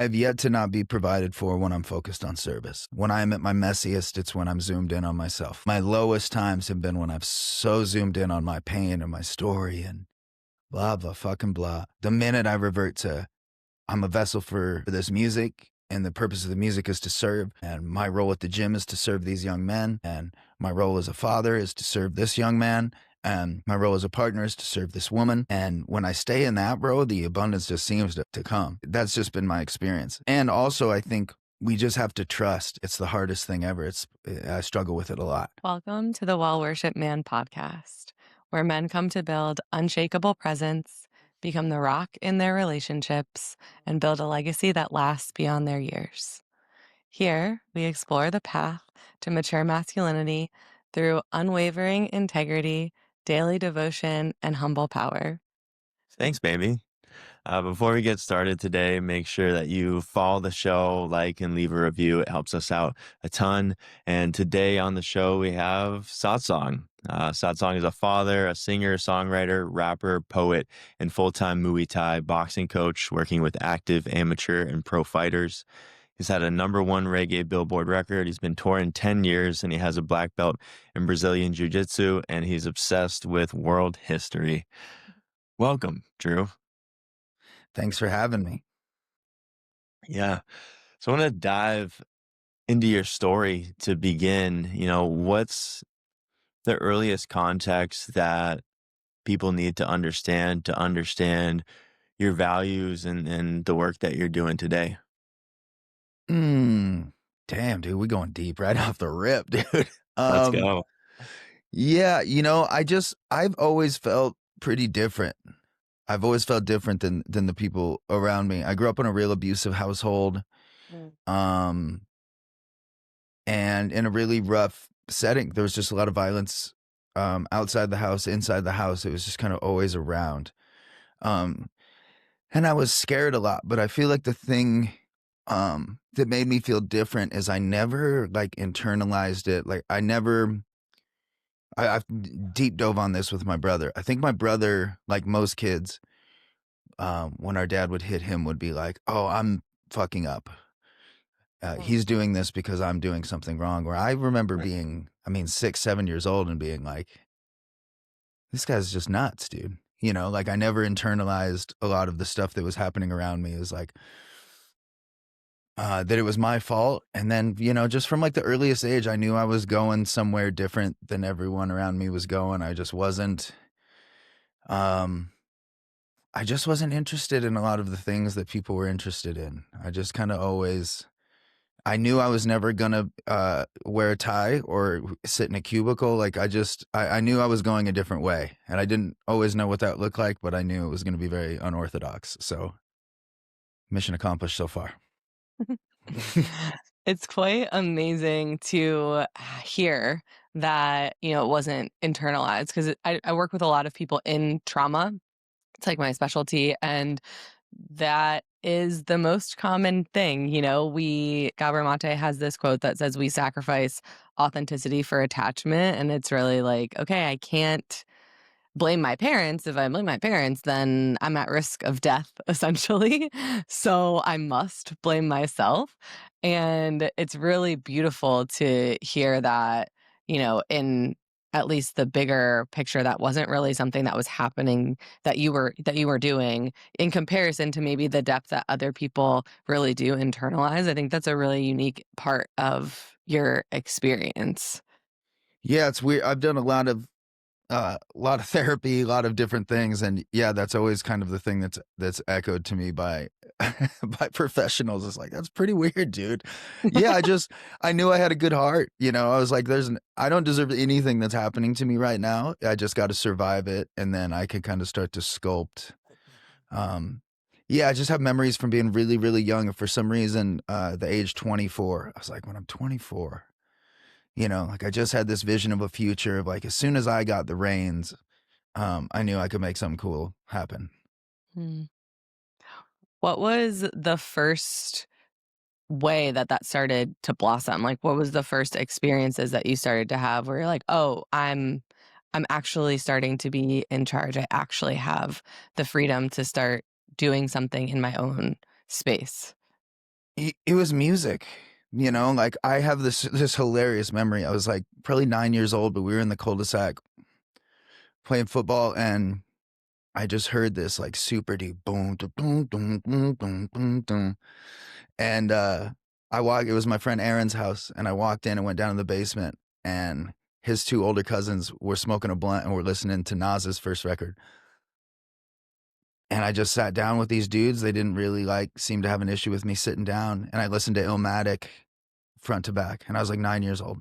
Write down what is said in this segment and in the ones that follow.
I've yet to not be provided for when I'm focused on service. When I'm at my messiest, it's when I'm zoomed in on myself. My lowest times have been when I've so zoomed in on my pain and my story and blah, blah, fucking blah. The minute I revert to, I'm a vessel for this music, and the purpose of the music is to serve, and my role at the gym is to serve these young men, and my role as a father is to serve this young man, and my role as a partner is to serve this woman. And when I stay in that role, the abundance just seems to come. That's just been my experience. And also, I think we just have to trust. It's the hardest thing ever. I struggle with it a lot. Welcome to the Well Worship Man podcast, where men come to build unshakable presence, become the rock in their relationships, and build a legacy that lasts beyond their years. Here, we explore the path to mature masculinity through unwavering integrity, daily devotion, and humble power. Thanks, baby. Before we get started today, make sure that you follow the show, like, and leave a review. It helps us out a ton. And today on the show, we have Satsang. Satsang is a father, a singer, songwriter, rapper, poet, and full-time Muay Thai boxing coach working with active, amateur, and pro fighters. He's had a #1 reggae Billboard record. He's been touring 10 years, and he has a black belt in Brazilian Jiu-Jitsu, and he's obsessed with world history. Welcome, Drew. Thanks for having me. Yeah. So I want to dive into your story to begin. What's the earliest context that people need to understand your values and the work that you're doing today? Damn, dude, we going deep right off the rip, dude. Let's go. Yeah, I've always felt pretty different. I've always felt different than the people around me. I grew up in a real abusive household, um, and in a really rough setting. There was just a lot of violence, outside the house, inside the house. It was just kind of always around. Um, and I was scared a lot, but I feel like the thing, that made me feel different is I never like internalized it. Like I've deep dove on this with my brother. I think my brother, like most kids, when our dad would hit him, would be like, "Oh, I'm fucking up. He's doing this because I'm doing something wrong." Where I remember being, 6, 7 years old and being like, "This guy's just nuts, dude." Like I never internalized a lot of the stuff that was happening around me. It was like that it was my fault. And then, just from like the earliest age, I knew I was going somewhere different than everyone around me was going. I just wasn't. I just wasn't interested in a lot of the things that people were interested in. I just kind of always, I knew I was never gonna wear a tie or sit in a cubicle. Like I knew I was going a different way, and I didn't always know what that looked like, but I knew it was going to be very unorthodox. So, mission accomplished so far. It's quite amazing to hear that, it wasn't internalized because I work with a lot of people in trauma. It's like my specialty. And that is the most common thing. Gabor Mate has this quote that says, "We sacrifice authenticity for attachment." And it's really like, okay, I can't blame my parents. If I blame my parents, then I'm at risk of death, essentially. So I must blame myself. And it's really beautiful to hear that, in at least the bigger picture, that wasn't really something that was happening that you were doing in comparison to maybe the depth that other people really do internalize. I think that's a really unique part of your experience. Yeah, it's weird. I've done a lot of therapy, a lot of different things, and yeah, that's always kind of the thing that's echoed to me by by professionals. It's like, that's pretty weird, dude. Yeah, I knew I had a good heart. I was like, I don't deserve anything that's happening to me right now. I just got to survive it, and then I could kind of start to sculpt. Yeah, I just have memories from being really, really young. For some reason, the age 24, I was like, when I'm 24. Like I just had this vision of a future of like, as soon as I got the reins, I knew I could make something cool happen. Hmm. What was the first way that started to blossom? Like, what was the first experiences that you started to have where you're like, "Oh, I'm actually starting to be in charge. I actually have the freedom to start doing something in my own space." it was music, you know, like I have this hilarious memory. I was like probably 9 years old, but we were in the cul-de-sac playing football, and I just heard this like super deep boom, boom, boom, boom, boom, boom, boom, boom. And it was my friend Aaron's house, and I walked in and went down to the basement, and his two older cousins were smoking a blunt and were listening to Nas's first record. And I just sat down with these dudes. They didn't really like seem to have an issue with me sitting down. And I listened to Illmatic front to back. And I was like 9 years old.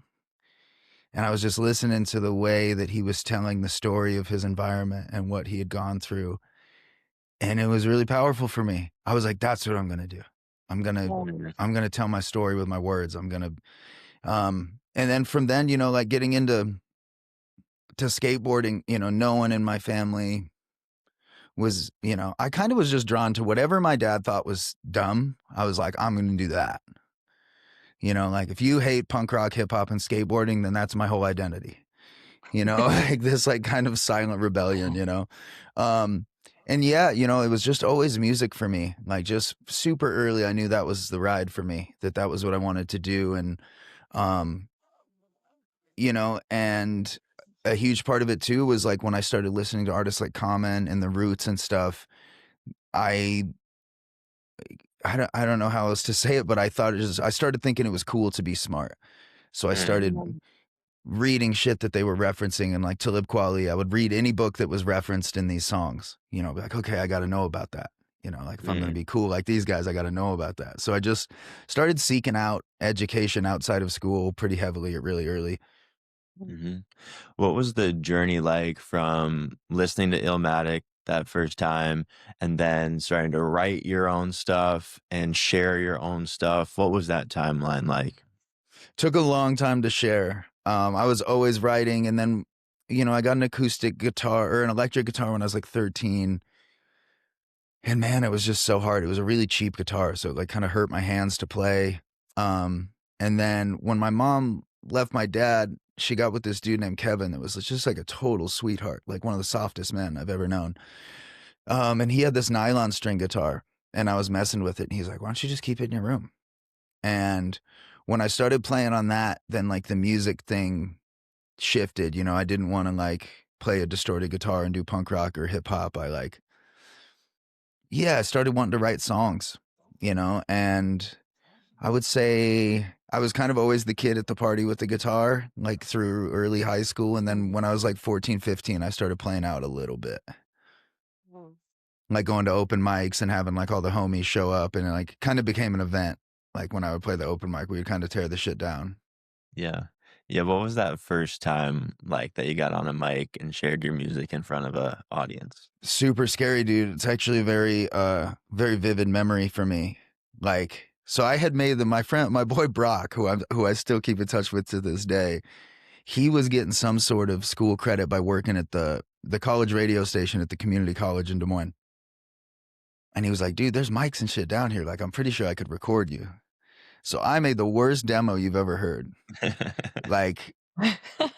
And I was just listening to the way that he was telling the story of his environment and what he had gone through. And it was really powerful for me. I was like, that's what I'm going to do. I'm going to tell my story with my words. I'm going to, and then from then, you know, like getting into skateboarding, you know, no one in my family was, you know, I kind of was just drawn to whatever my dad thought was dumb. I was like, I'm going to do that. You know, like if you hate punk rock, hip hop, and skateboarding, then that's my whole identity. You know, like this like kind of silent rebellion, you know. And yeah, you know, it was just always music for me. Like just super early, I knew that was the ride for me, that was what I wanted to do. And, you know, and a huge part of it too was like when I started listening to artists like Common and The Roots and stuff, I don't know how else to say it, but I started thinking it was cool to be smart. So I started reading shit that they were referencing, and like Talib Kweli, I would read any book that was referenced in these songs, you know, be like, okay, I got to know about that. You know, like if I'm going to be cool like these guys, I got to know about that. So I just started seeking out education outside of school pretty heavily, really early. What was the journey like from listening to Illmatic that first time and then starting to write your own stuff and share your own stuff? What was that timeline like? Took a long time to share. I was always writing, and then, you know, I got an acoustic guitar or an electric guitar when I was like 13. And man, it was just so hard. It was a really cheap guitar, so it like kind of hurt my hands to play. And then when my mom left my dad, she got with this dude named Kevin that was just like a total sweetheart, like one of the softest men I've ever known. And he had this nylon string guitar, and I was messing with it, and he's like, why don't you just keep it in your room? And when I started playing on that, then like the music thing shifted. You know, I didn't want to like play a distorted guitar and do punk rock or hip hop. I started wanting to write songs, you know, and I would say I was kind of always the kid at the party with the guitar, like through early high school. And then when I was like 14, 15, I started playing out a little bit. Like going to open mics and having like all the homies show up, and it like kind of became an event. Like when I would play the open mic, we would kind of tear the shit down. Yeah. Yeah. What was that first time like that you got on a mic and shared your music in front of a audience? Super scary, dude. It's actually a very vivid memory for me. Like, so I had made my boy Brock, who I still keep in touch with to this day. He was getting some sort of school credit by working at the college radio station at the community college in Des Moines. And he was like, dude, there's mics and shit down here. Like, I'm pretty sure I could record you. So I made the worst demo you've ever heard. Like,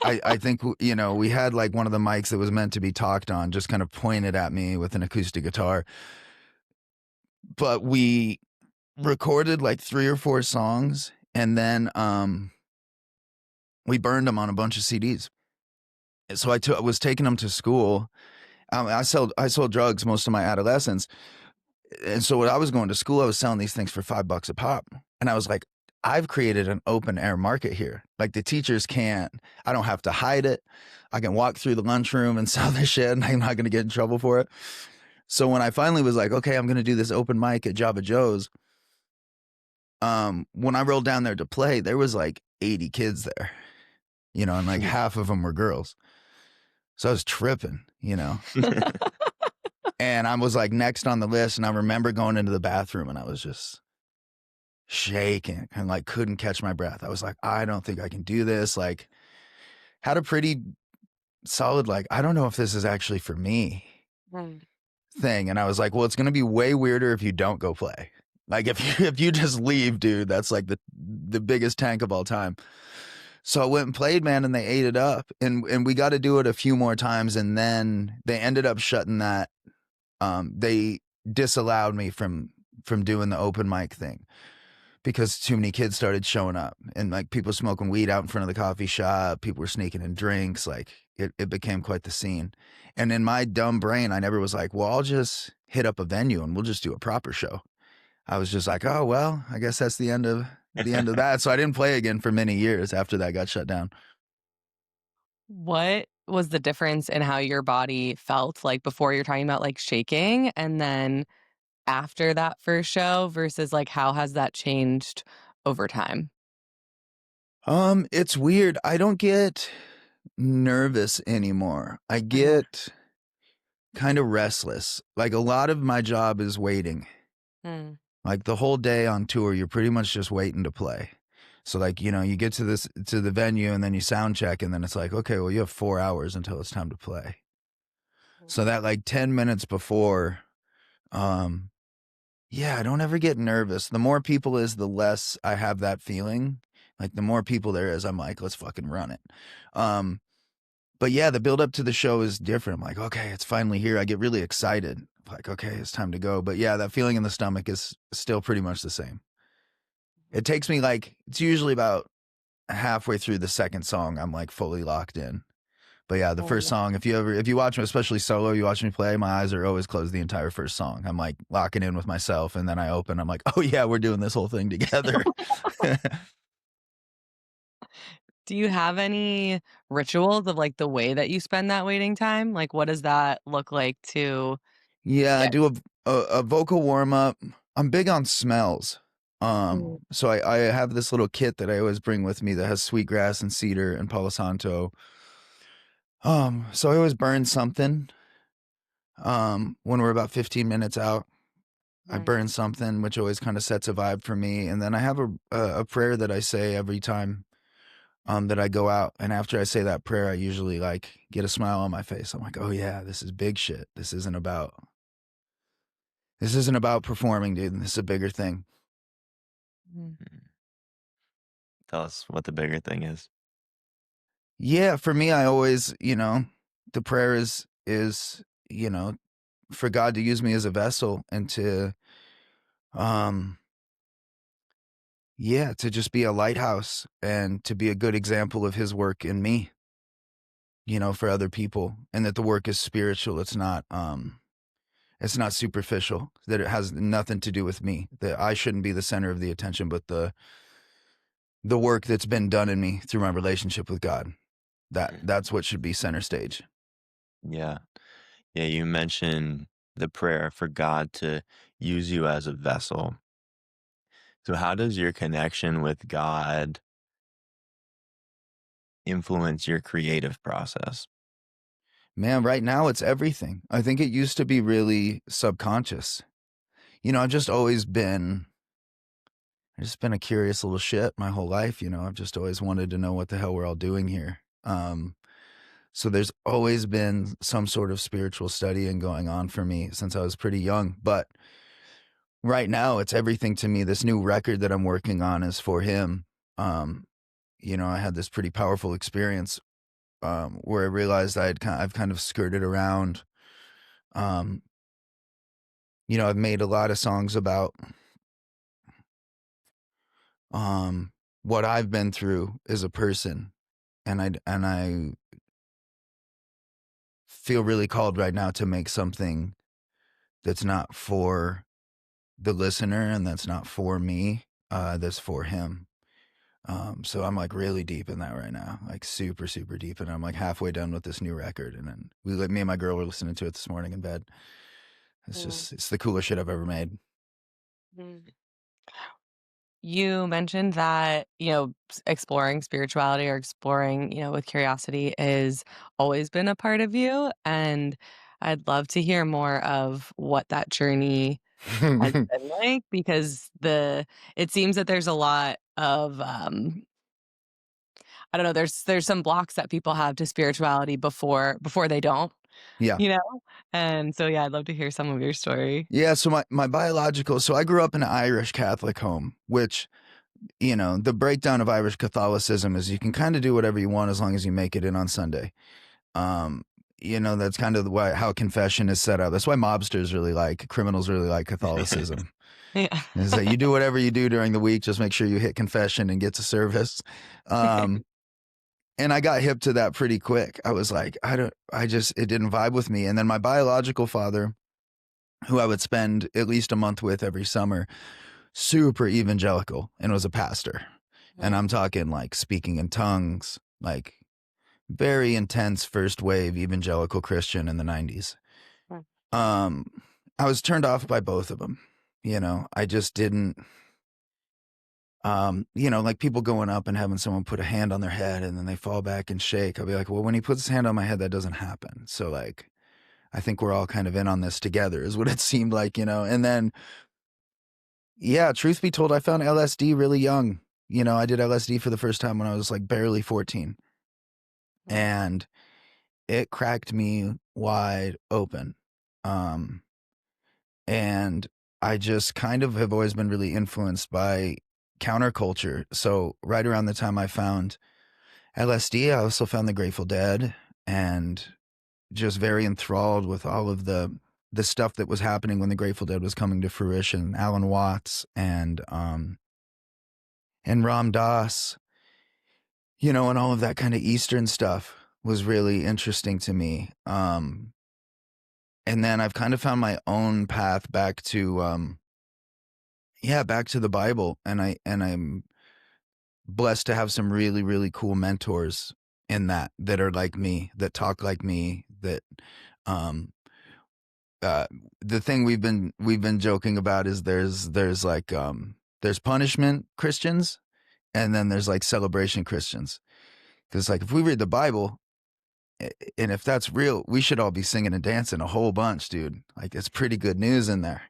I think, you know, we had like one of the mics that was meant to be talked on just kind of pointed at me with an acoustic guitar. But we recorded like 3 or 4 songs, and then we burned them on a bunch of CDs. And so I was taking them to school. I sold drugs most of my adolescence. And so when I was going to school, I was selling these things for $5 a pop. And I was like, I've created an open air market here. Like the teachers I don't have to hide it. I can walk through the lunchroom and sell this shit, and I'm not going to get in trouble for it. So when I finally was like, okay, I'm going to do this open mic at Java Joe's, when I rolled down there to play, there was like 80 kids there, you know, and like half of them were girls. So I was tripping, you know. And I was like next on the list, and I remember going into the bathroom, and I was just shaking and like couldn't catch my breath. I was like, I don't think I can do this. Like, had a pretty solid, like, I don't know if this is actually for me thing. And I was like, well, it's going to be way weirder if you don't go play. Like if you just leave, dude, that's like the biggest tank of all time. So I went and played, man, and they ate it up, and we got to do it a few more times. And then they ended up shutting that. They disallowed me from doing the open mic thing because too many kids started showing up, and like people smoking weed out in front of the coffee shop. People were sneaking in drinks. Like it became quite the scene. And in my dumb brain, I never was like, well, I'll just hit up a venue and we'll just do a proper show. I was just like, oh, well, I guess that's the end of that. So I didn't play again for many years after that got shut down. What was the difference in how your body felt like before you're talking about like shaking and then after that first show versus like how has that changed over time? It's weird. I don't get nervous anymore. I get kind of restless. Like a lot of my job is waiting. Mm. Like the whole day on tour, you're pretty much just waiting to play. So like, you get to the venue and then you sound check and then it's like, okay, well, you have 4 hours until it's time to play. So that like 10 minutes before, yeah, I don't ever get nervous. The more people is, the less I have that feeling. Like the more people there is, I'm like, let's fucking run it. But yeah, the build up to the show is different. I'm like, okay, it's finally here. I get really excited. Like, okay, it's time to go. But yeah, that feeling in the stomach is still pretty much the same. It takes me like, it's usually about halfway through the second song, I'm like fully locked in. But yeah, the first song, if you watch me, especially solo, you watch me play, my eyes are always closed the entire first song. I'm like locking in with myself, and then I open, I'm like, oh yeah, we're doing this whole thing together. Do you have any rituals of like the way that you spend that waiting time? Like what does that look like to Yeah, I get do a vocal warm up. I'm big on smells. Mm. So I have this little kit that I always bring with me that has sweetgrass and cedar and Palo Santo. So I always burn something. When we're about 15 minutes out, I Mm. burn something, which always kind of sets a vibe for me. And then I have a prayer that I say every time that I go out. And after I say that prayer, I usually like get a smile on my face. I'm like, oh yeah, this is big shit. This isn't about performing, dude. This is a bigger thing. Mm. Tell us what the bigger thing is. Yeah, for me, I always, the prayer is, for God to use me as a vessel and to, yeah, to just be a lighthouse and to be a good example of his work in me, for other people, and that the work is spiritual. It's not superficial, that it has nothing to do with me, that I shouldn't be the center of the attention, but the work that's been done in me through my relationship with God, that's what should be center stage. Yeah. Yeah, you mentioned the prayer for God to use you as a vessel. So how does your connection with God influence your creative process? Man, right now it's everything. I think it used to be really subconscious. I've just always been a curious little shit my whole life. I've just always wanted to know what the hell we're all doing here. So there's always been some sort of spiritual studying going on for me since I was pretty young. But right now it's everything to me. This new record that I'm working on is for him. I had this pretty powerful experience where I realized I've kind of skirted around. I've made a lot of songs about what I've been through as a person, and I feel really called right now to make something that's not for the listener and that's not for me, that's for him. So I'm like really deep in that right now, like super, super deep. And I'm like halfway done with this new record. And then me and my girl were listening to it this morning in bed. It's the coolest shit I've ever made. Mm. You mentioned that, exploring spirituality or exploring, with curiosity is always been a part of you. And I'd love to hear more of what that journey has been like because it seems that there's a lot of I don't know, there's some blocks that people have to spirituality before they don't, Yeah. you know? And so yeah, I'd love to hear some of your story. Yeah. So my biological, so I grew up in an Irish Catholic home, which, the breakdown of Irish Catholicism is you can kind of do whatever you want as long as you make it in on Sunday. Um, you know, that's kind of how confession is set up. That's why criminals really like Catholicism. Yeah. Is that you do whatever you do during the week, just make sure you hit confession and get to service. And I got hip to that pretty quick. I was like, it didn't vibe with me. And then my biological father, who I would spend at least a month with every summer, super evangelical and was a pastor. And I'm talking like speaking in tongues, like very intense first wave evangelical Christian in the 90s. I was turned off by both of them. You know, I just didn't, you know, like people going up and having someone put a hand on their head and then they fall back and shake. I'll be like, well, when he puts his hand on my head, that doesn't happen. So like, I think we're all kind of in on this together is what it seemed like, you know? And then, yeah, truth be told, I found LSD really young. You know, I did LSD for the first time when I was like barely 14. And it cracked me wide open. And I just kind of have always been really influenced by counterculture. So right around the time I found LSD, I also found the Grateful Dead, and just very enthralled with all of the stuff that was happening when the Grateful Dead was coming to fruition. Alan Watts and Ram Dass, you know, and all of that kind of Eastern stuff was really interesting to me. And then I've kind of found my own path back to back to the Bible, and I'm blessed to have some really, really cool mentors in that are like me, that talk like me, that the thing we've been joking about is there's like there's punishment Christians, and then there's like celebration Christians. Because like if we read the Bible, and if that's real, we should all be singing and dancing a whole bunch, dude. Like it's pretty good news in there.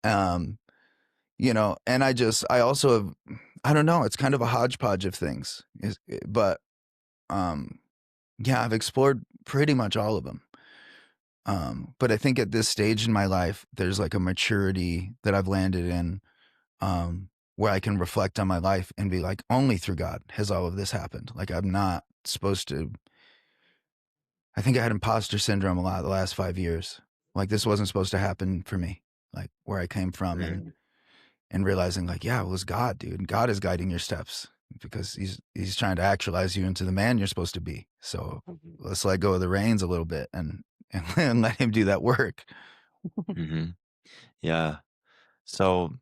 You know, and I also have, I don't know, it's kind of a hodgepodge of things, but yeah, I've explored pretty much all of them. But I think at this stage in my life, there's like a maturity that I've landed in, where I can reflect on my life and be like, only through God has all of this happened. Like I'm not supposed to. I think I had imposter syndrome a lot the last 5 years. Like this wasn't supposed to happen for me, like where I came from, and realizing like, yeah, it was God, dude. God is guiding your steps because he's trying to actualize you into the man you're supposed to be. So let's let go of the reins a little bit and and let him do that work. Mm-hmm. Yeah. So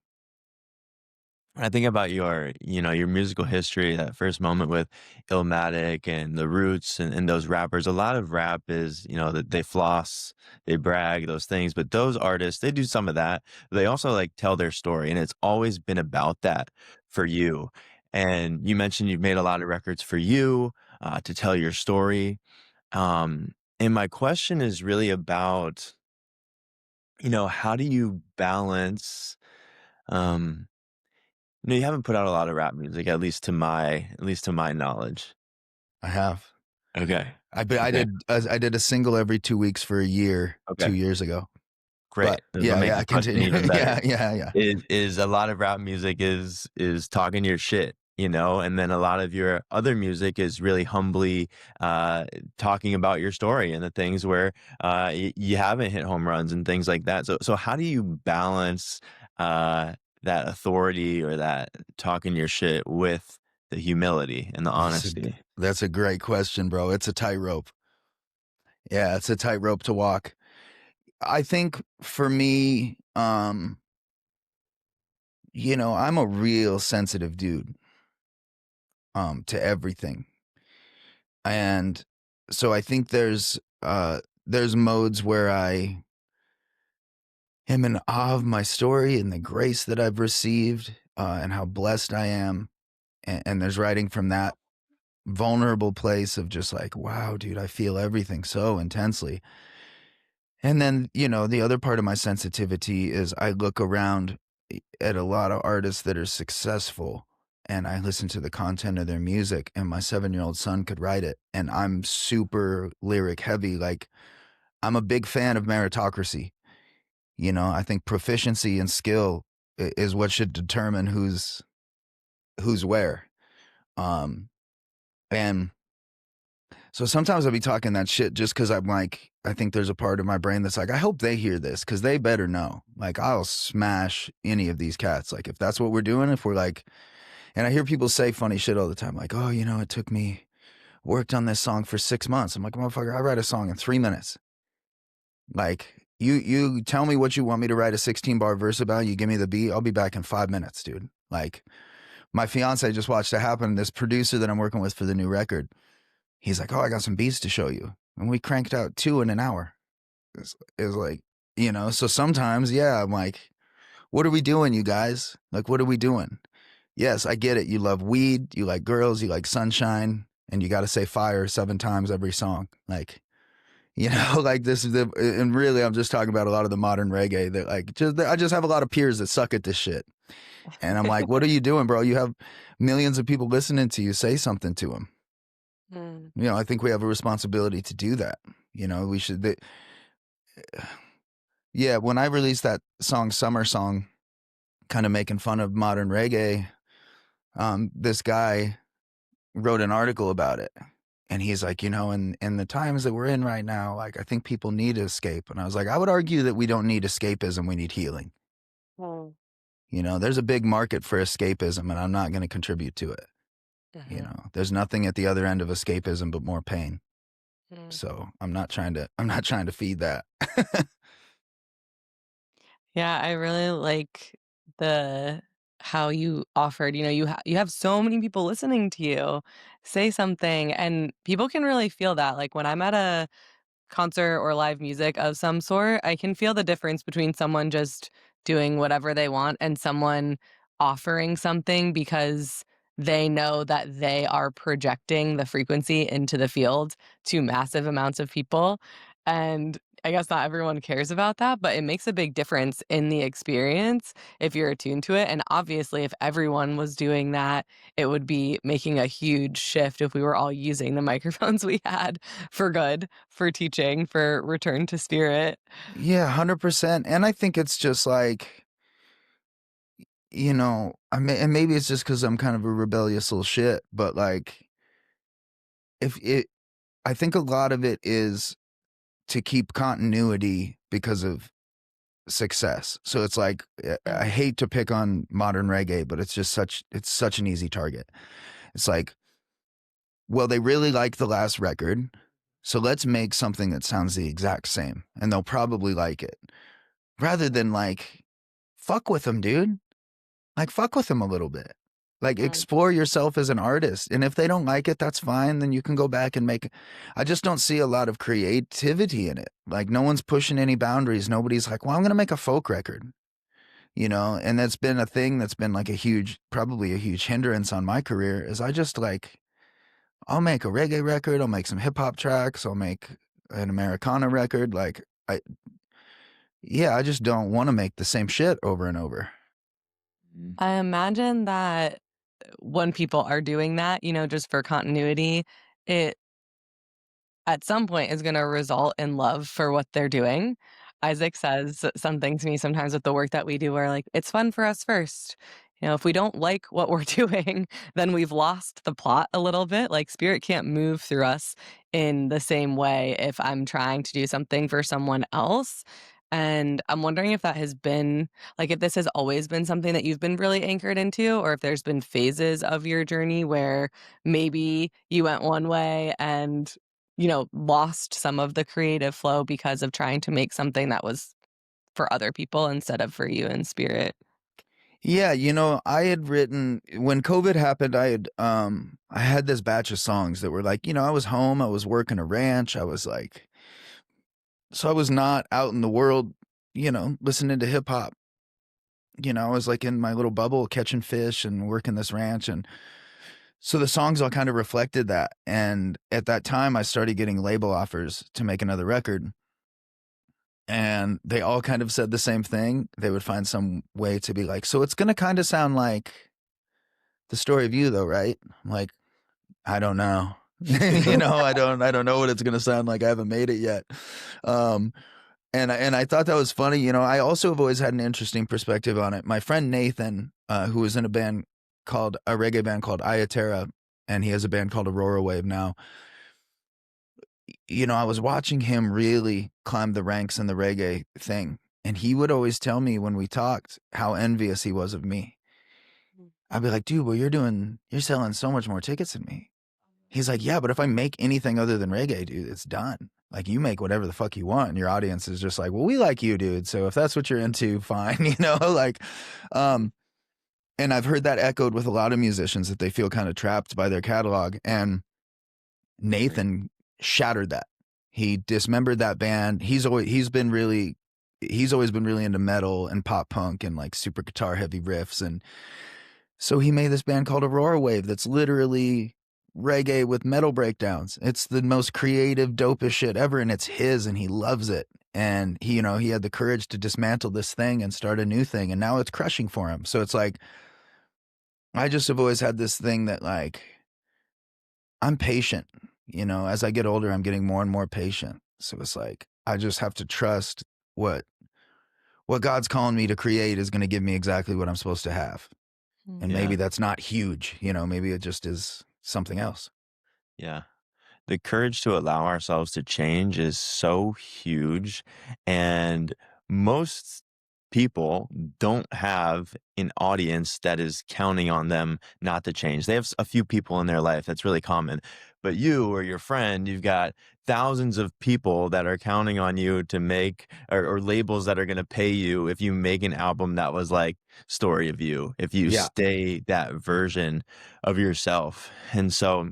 when I think about your, you know, your musical history, that first moment with Illmatic and the Roots and those rappers, a lot of rap is, you know, that they floss, they brag, those things. But those artists, they do some of that. They also like tell their story, and it's always been about that for you. And you mentioned you've made a lot of records for you, to tell your story. And my question is really about, you know, how do you balance, um, no, you haven't put out a lot of rap music, at least to my knowledge. I have. Okay. I Okay. did a single every 2 weeks for a year, Okay. 2 years ago. Great. But That'll yeah, make yeah, the question continue. even better. Yeah. Is a lot of rap music is talking your shit, you know, and then a lot of your other music is really humbly talking about your story and the things where you haven't hit home runs and things like that. So how do you balance that authority or that talking your shit with the humility and the honesty? That's a great question, bro. It's a tightrope. Yeah, it's a tightrope to walk. I think for me, you know, I'm a real sensitive dude, to everything. And so I think there's modes where I am in awe of my story and the grace that I've received, and how blessed I am. And there's writing from that vulnerable place of just like, wow, dude, I feel everything so intensely. And then, you know, the other part of my sensitivity is I look around at a lot of artists that are successful, and I listen to the content of their music, and my 7-year-old son could write it. And I'm super lyric heavy. Like, I'm a big fan of meritocracy. You know, I think proficiency and skill is what should determine who's where. Um, and So sometimes I'll be talking that shit just because I'm like, I think there's a part of my brain that's like, I hope they hear this because they better know. Like, I'll smash any of these cats. Like, if that's what we're doing, if we're like, and I hear people say funny shit all the time, like, oh, you know, it took me, worked on this song for 6 months. I'm like, motherfucker, I write a song in 3 minutes. Like, you tell me what you want me to write a 16-bar verse about, you give me the beat, I'll be back in 5 minutes, dude. Like, my fiance just watched it happen. This producer that I'm working with for the new record, he's like, oh, I got some beats to show you. And we cranked out 2 in an hour. It was like, you know, so sometimes, yeah, I'm like, what are we doing, you guys? Like, what are we doing? Yes, I get it. You love weed, you like girls, you like sunshine, and you got to say fire 7 times every song. Like, you know, like this is the, and really, I'm just talking about a lot of the modern reggae that like, I just have a lot of peers that suck at this shit. And I'm like, what are you doing, bro? You have millions of people listening to you. Say something to them. Mm. You know, I think we have a responsibility to do that. You know, we should, yeah, when I released that song, Summer Song, kind of making fun of modern reggae, this guy wrote an article about it. And he's like, you know, in the times that we're in right now, like, I think people need to escape. And I was like, I would argue that we don't need escapism, we need healing. Mm. You know, there's a big market for escapism, and I'm not going to contribute to it. Mm-hmm. You know, there's nothing at the other end of escapism but more pain. Mm. So I'm not trying to feed that. Yeah, I really like the how you offered, you know, you have so many people listening to you. Say something and people can really feel that. Like when I'm at a concert or live music of some sort, I can feel the difference between someone just doing whatever they want and someone offering something because they know that they are projecting the frequency into the field to massive amounts of people. And I guess not everyone cares about that, but it makes a big difference in the experience if you're attuned to it. And obviously, if everyone was doing that, it would be making a huge shift if we were all using the microphones we had for good, for teaching, for return to spirit. Yeah, 100%. And I think it's just like, you know, and maybe it's just because I'm kind of a rebellious little shit, but like, if it, I think a lot of it is to keep continuity because of success. So it's like, I hate to pick on modern reggae, but it's just it's such an easy target. It's like, well, they really like the last record, so let's make something that sounds the exact same, and they'll probably like it. Rather than like, fuck with them, dude. Like, fuck with them a little bit. Like, explore yourself as an artist. And if they don't like it, that's fine. Then you can go back and make it. I just don't see a lot of creativity in it. Like, no one's pushing any boundaries. Nobody's like, well, I'm going to make a folk record, you know? And that's been a thing that's been like probably a huge hindrance on my career is I just like, I'll make a reggae record. I'll make some hip hop tracks. I'll make an Americana record. Like, I just don't want to make the same shit over and over. I imagine that when people are doing that, you know, just for continuity, it at some point is going to result in love for what they're doing. Isaac says something to me sometimes with the work that we do where like it's fun for us first. You know, if we don't like what we're doing, then we've lost the plot a little bit. Like spirit can't move through us in the same way if I'm trying to do something for someone else. And I'm wondering if that has been like if this has always been something that you've been really anchored into, or if there's been phases of your journey where maybe you went one way and you know, lost some of the creative flow because of trying to make something that was for other people instead of for you in spirit. Yeah, you know, I had written when COVID happened, I had this batch of songs that were like, you know, I was home, I was working a ranch, I was like, so I was not out in the world, you know, listening to hip hop. You know, I was like in my little bubble catching fish and working this ranch, and so the songs all kind of reflected that. And at that time I started getting label offers to make another record. And they all kind of said the same thing. They would find some way to be like, so it's going to kind of sound like the story of you though, right? I'm like, I don't know. You know, I don't know what it's going to sound like. I haven't made it yet. And I thought that was funny. You know, I also have always had an interesting perspective on it. My friend Nathan, who was in a reggae band called Ayaterra, and he has a band called Aurora Wave now. I was watching him really climb the ranks in the reggae thing. And he would always tell me when we talked how envious he was of me. I'd be like, dude, well, you're selling so much more tickets than me. He's like, yeah, but if I make anything other than reggae, dude, it's done. Like, you make whatever the fuck you want, and your audience is just like, well, we like you, dude. So if that's what you're into, fine, like, and I've heard that echoed with a lot of musicians that they feel kind of trapped by their catalog. And Nathan shattered that. He dismembered that band. He's always been really into metal and pop punk and like super guitar heavy riffs. And so he made this band called Aurora Wave that's literally reggae with metal breakdowns. It's the most creative, dopest shit ever, and it's his, and he loves it. And he had the courage to dismantle this thing and start a new thing, and now it's crushing for him. So it's like, I just have always had this thing that, like, I'm patient. As I get older, I'm getting more and more patient. So it's like, I just have to trust what God's calling me to create is going to give me exactly what I'm supposed to have. And maybe that's not huge, maybe it just is something else. Yeah. The courage to allow ourselves to change is so huge. And most people don't have an audience that is counting on them not to change. They have a few people in their life. That's really common. But you or your friend, you've got thousands of people that are counting on you to make, or labels that are going to pay you if you make an album that was like Story of You, if you stay that version of yourself. And so,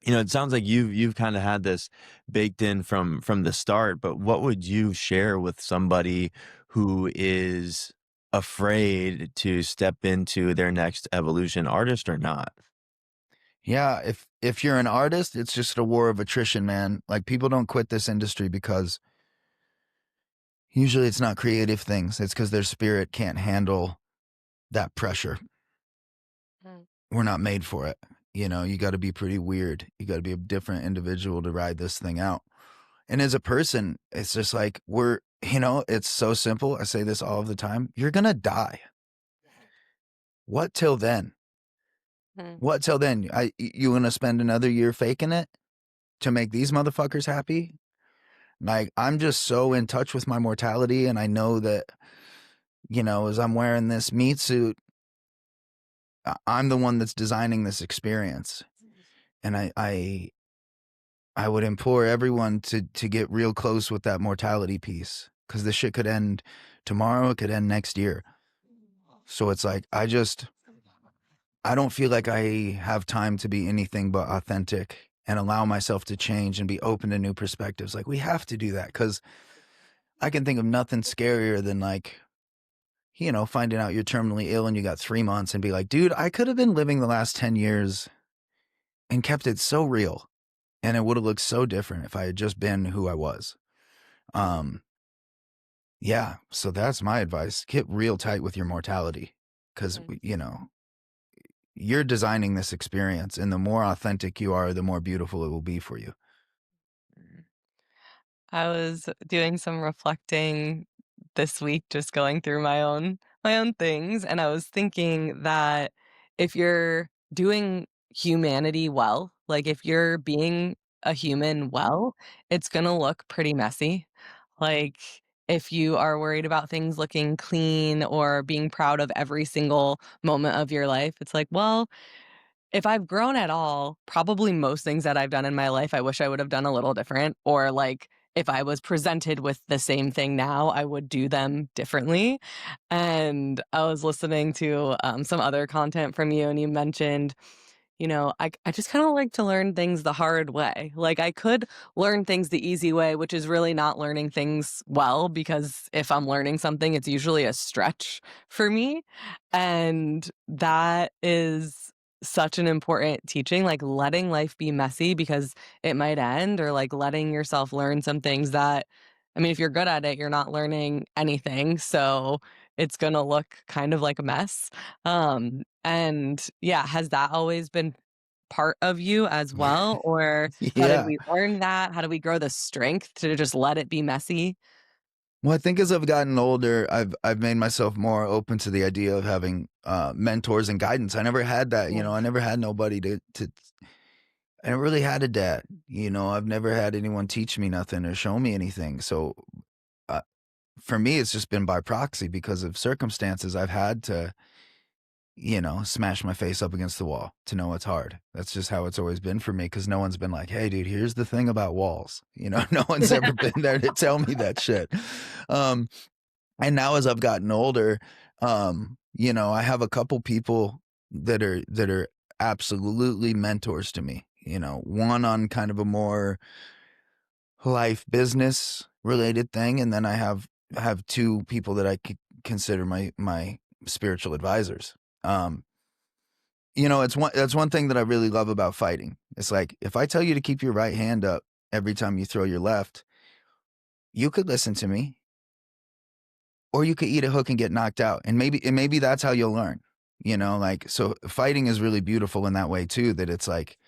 it sounds like you've kind of had this baked in from the start, but what would you share with somebody who is afraid to step into their next evolution, artist or not? Yeah, if you're an artist, it's just a war of attrition, man. Like, people don't quit this industry because usually it's not creative things. It's because their spirit can't handle that pressure. We're not made for it. You got to be pretty weird. You got to be a different individual to ride this thing out. And as a person, it's just like, it's so simple. I say this all of the time. You're going to die. What till then? What till then? You want to spend another year faking it to make these motherfuckers happy? Like, I'm just so in touch with my mortality, and I know that, as I'm wearing this meat suit, I'm the one that's designing this experience. And I would implore everyone to get real close with that mortality piece, because this shit could end tomorrow. It could end next year. So it's like, I don't feel like I have time to be anything but authentic and allow myself to change and be open to new perspectives. Like, we have to do that, because I can think of nothing scarier than, like, finding out you're terminally ill and you got 3 months and be like, dude, I could have been living the last 10 years and kept it so real, and it would have looked so different if I had just been who I was. Yeah, so that's my advice. Get real tight with your mortality, because, you're designing this experience, and the more authentic you are, the more beautiful it will be for you. I was doing some reflecting this week, just going through my own things, and I was thinking that if you're doing humanity well, like if you're being a human well, it's gonna look pretty messy. Like, if you are worried about things looking clean or being proud of every single moment of your life, it's like, well, if I've grown at all, probably most things that I've done in my life, I wish I would have done a little different. Or, like, if I was presented with the same thing now, I would do them differently. And I was listening to some other content from you, and you mentioned, I just kind of like to learn things the hard way. Like, I could learn things the easy way, which is really not learning things well, because if I'm learning something, it's usually a stretch for me. And that is such an important teaching, like letting life be messy because it might end, or like letting yourself learn some things that, I mean, if you're good at it, you're not learning anything. So it's going to look kind of like a mess. And yeah, has that always been part of you as well? Or how did Yeah. we learn that? How do we grow the strength to just let it be messy? Well, I think as I've gotten older, I've made myself more open to the idea of having mentors and guidance. I never had that, I never had nobody to I never really had a dad. You know, I've never had anyone teach me nothing or show me anything. So uh, for me, it's just been by proxy because of circumstances. I've had to, you know, smash my face up against the wall to know it's hard. That's just how it's always been for me because no one's been like, hey, dude, here's the thing about walls. You know, no one's ever been there to tell me that shit. And now as I've gotten older, you know, I have a couple people that are absolutely mentors to me. You know, one on kind of a more life business related thing, and then I have two people that I could consider my spiritual advisors. Um, you know, that's one thing that I really love about fighting. It's like if I tell you to keep your right hand up every time you throw your left, you could listen to me, or you could eat a hook and get knocked out, and maybe that's how you'll learn. You know, like so fighting is really beautiful in that way too. That it's like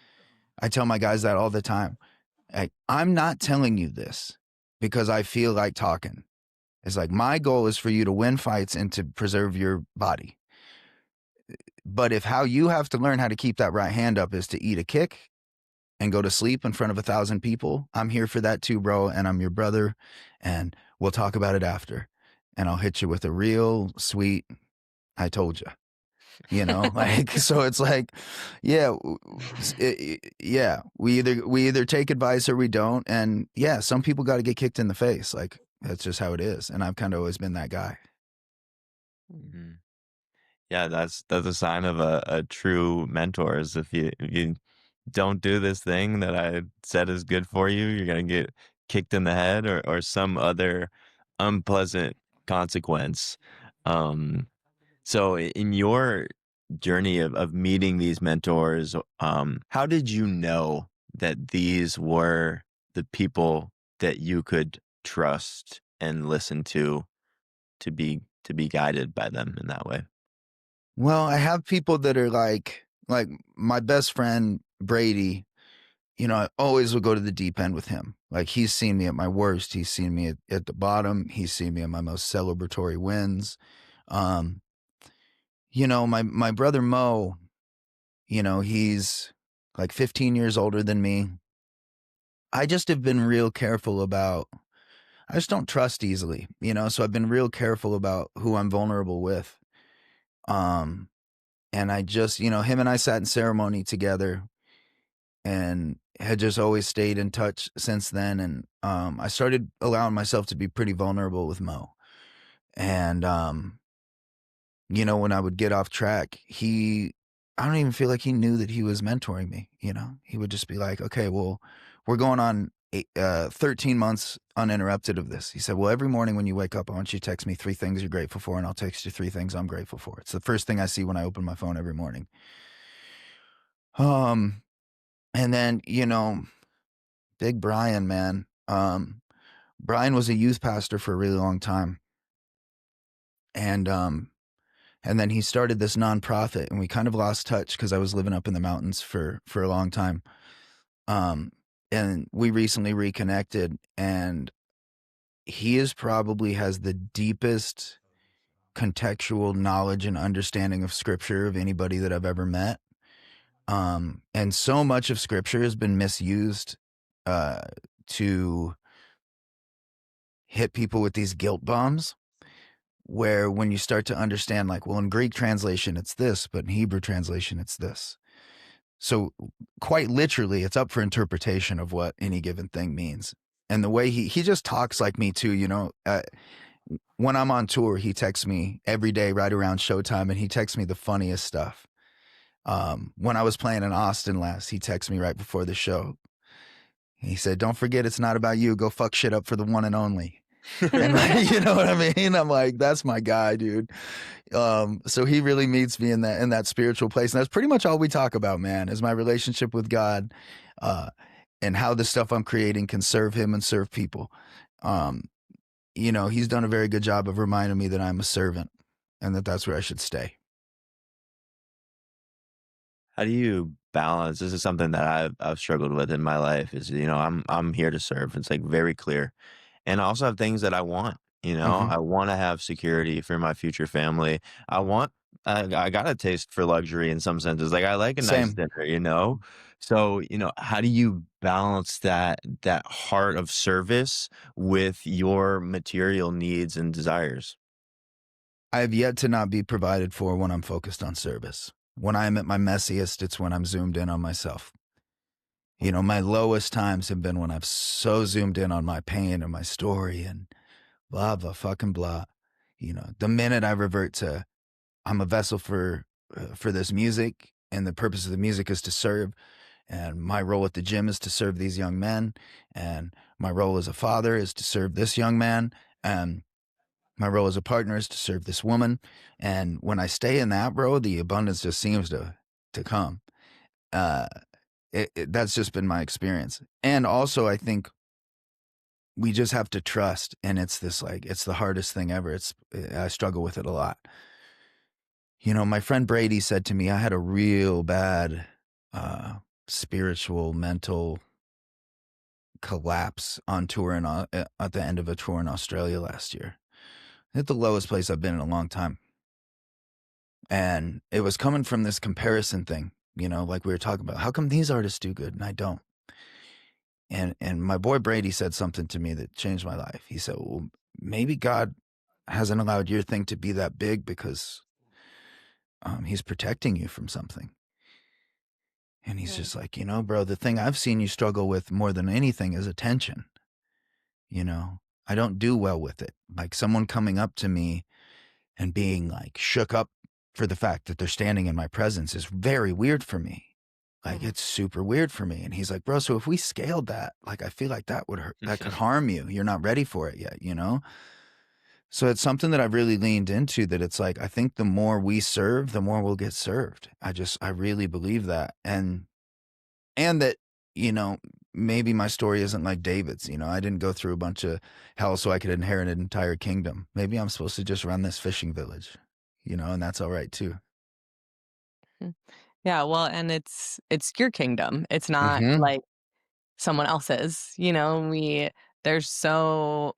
I tell my guys that all the time. I'm not telling you this because I feel like talking. It's like my goal is for you to win fights and to preserve your body. But if how you have to learn how to keep that right hand up is to eat a kick and go to sleep in front of 1,000 people, I'm here for that too, bro. And I'm your brother. And we'll talk about it after. And I'll hit you with a real sweet, I told you. You know, like so it's like yeah yeah, we either take advice or we don't, and yeah, some people got to get kicked in the face. Like that's just how it is, and I've kind of always been that guy. Mhm. Yeah, that's a sign of a true mentor is if you don't do this thing that I said is good for you, you're gonna get kicked in the head or some other unpleasant consequence. Um, so in your journey of meeting these mentors, how did you know that these were the people that you could trust and listen to be guided by them in that way? Well, I have people that are like my best friend Brady. You know, I always will go to the deep end with him. Like he's seen me at my worst, he's seen me at the bottom, he's seen me at my most celebratory wins. um you know, my brother Mo, you know, he's like 15 years older than me. I just have been real careful about, I just don't trust easily, you know, so I've been real careful about who I'm vulnerable with. Um, and I just, you know, him and I sat in ceremony together and had just always stayed in touch since then. And I started allowing myself to be pretty vulnerable with Mo. And you know, when I would get off track, I don't even feel like he knew that he was mentoring me. You know, he would just be like, okay, well, we're going on 13 months uninterrupted of this. He said, well, every morning when you wake up, I want you to text me 3 things you're grateful for, and I'll text you 3 things I'm grateful for. It's the first thing I see when I open my phone every morning. Um, and then, you know, Big Brian, man. Brian was a youth pastor for a really long time. And then he started this nonprofit, and we kind of lost touch because I was living up in the mountains for a long time. Um, and we recently reconnected, and he is probably has the deepest contextual knowledge and understanding of scripture of anybody that I've ever met. And so much of scripture has been misused to hit people with these guilt bombs, where when you start to understand, like, well, in Greek translation, it's this, but in Hebrew translation, it's this. So quite literally, it's up for interpretation of what any given thing means. And the way he just talks like me too, you know, when I'm on tour, he texts me every day right around showtime, and he texts me the funniest stuff. When I was playing in Austin last, he texted me right before the show. He said, don't forget, it's not about you. Go fuck shit up for the one and only. And like, you know what I mean? I'm like, that's my guy, dude. So he really meets me in that spiritual place. And that's pretty much all we talk about, man, is my relationship with God, and how the stuff I'm creating can serve him and serve people. You know, he's done a very good job of reminding me that I'm a servant and that that's where I should stay. How do you balance? This is something that I've struggled with in my life is, you know, I'm here to serve. It's like very clear. And I also have things that I want, you know, Hmm. I want to have security for my future family. I want I got a taste for luxury in some senses. Like I like a nice Same. dinner, you know? So, how do you balance that heart of service with your material needs and desires? I have yet to not be provided for when I'm focused on service. When I am at my messiest, it's when I'm zoomed in on myself. My lowest times have been when I've so zoomed in on my pain and my story and blah, blah, fucking blah. The minute I revert to, I'm a vessel for this music, and the purpose of the music is to serve, and my role at the gym is to serve these young men, and my role as a father is to serve this young man, and my role as a partner is to serve this woman. And when I stay in that, bro, the abundance just seems to come. Uh, that's just been my experience. And also, I think we just have to trust. And it's it's the hardest thing ever. I struggle with it a lot. My friend Brady said to me, I had a real bad spiritual, mental collapse on tour at the end of a tour in Australia last year. Hit the lowest place I've been in a long time. And it was coming from this comparison thing, like we were talking about. How come these artists do good and I don't? And my boy Brady said something to me that changed my life. He said, well, maybe God hasn't allowed your thing to be that big because he's protecting you from something. And he's just like, bro, the thing I've seen you struggle with more than anything is attention. I don't do well with it. Like someone coming up to me and being like shook up for the fact that they're standing in my presence is very weird for me. Like it's super weird for me. And he's like, bro, so if we scaled that, like I feel like that would hurt, that could harm you. You're not ready for it yet, So it's something that I've really leaned into, that it's like, I think the more we serve, the more we'll get served. I really believe that. And that, maybe my story isn't like David's. I didn't go through a bunch of hell so I could inherit an entire kingdom. Maybe I'm supposed to just run this fishing village, and that's all right too. Mm. Yeah, well, and it's your kingdom. It's not Mm-hmm. like someone else's.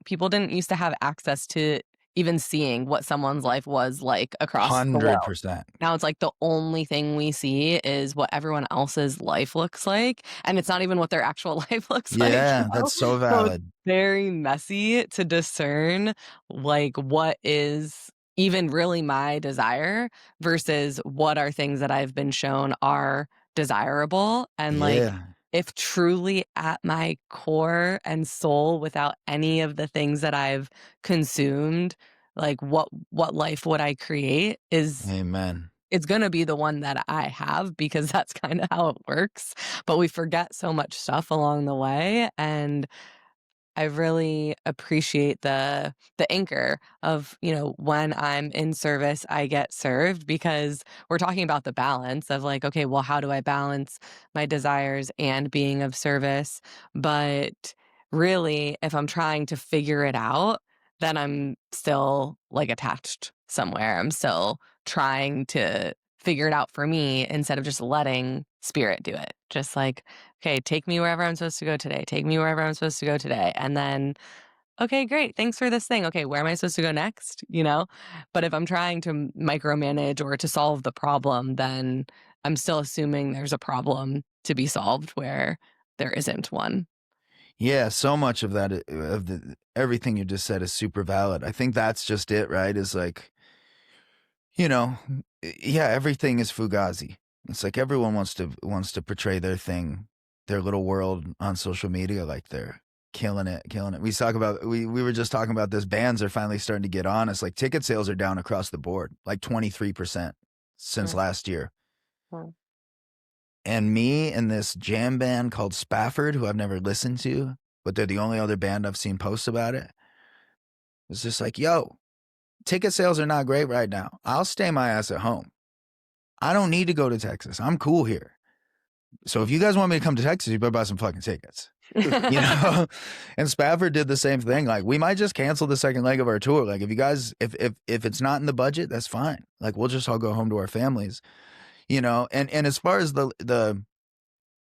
People didn't used to have access to even seeing what someone's life was like across the world. 100%. Now it's like the only thing we see is what everyone else's life looks like, and it's not even what their actual life looks like, Yeah, that's so So it's valid. very messy to discern, like, what is even really my desire versus what are things that I've been shown are desirable, and, like, Yeah. if truly at my core and soul, without any of the things that I've consumed, like, what life would I create is Amen. it's gonna be the one that I have because that's kinda how it works, but we forget so much stuff along the way, and I really appreciate the anchor of, when I'm in service, I get served, because we're talking about the balance of like, okay, well, how do I balance my desires and being of service? But really, if I'm trying to figure it out, then I'm still like attached somewhere. I'm still trying to figure it out for me instead of just letting spirit do it. Just like, okay, take me wherever I'm supposed to go today. Take me wherever I'm supposed to go today. And then, okay, great. Thanks for this thing. Okay, where am I supposed to go next? But if I'm trying to micromanage or to solve the problem, then I'm still assuming there's a problem to be solved where there isn't one. Yeah, so much of that, everything you just said is super valid. I think that's just it, right? Is like, you know, yeah, everything is fugazi. It's like everyone wants to portray their thing, their little world on social media, like they're killing it, killing it. We were just talking about this. Bands are finally starting to get honest. Like ticket sales are down across the board, like 23% since Mm, last year. mm. And me and this jam band called Spafford, who I've never listened to, but they're the only other band I've seen posts about it. It's just like, yo, ticket sales are not great right now. I'll stay my ass at home. I don't need to go to Texas. I'm cool here. So if you guys want me to come to Texas, you better buy some fucking tickets. And Spafford did the same thing. Like, we might just cancel the second leg of our tour. Like, if you guys, if it's not in the budget, that's fine. Like, we'll just all go home to our families. And as far as the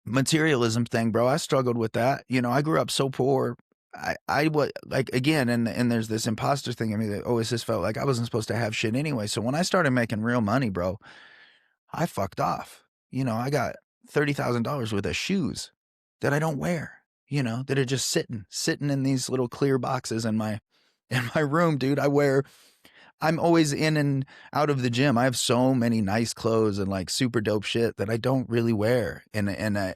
materialism thing, bro, I struggled with that. I grew up so poor. I would like, again, and there's this imposter thing in me that always just felt like I wasn't supposed to have shit anyway. So when I started making real money, bro, I fucked off. You know, I got $30,000 worth of shoes that I don't wear, you know, that are just sitting in these little clear boxes in my room, dude. I'm always in and out of the gym. I have so many nice clothes and like super dope shit that I don't really wear. And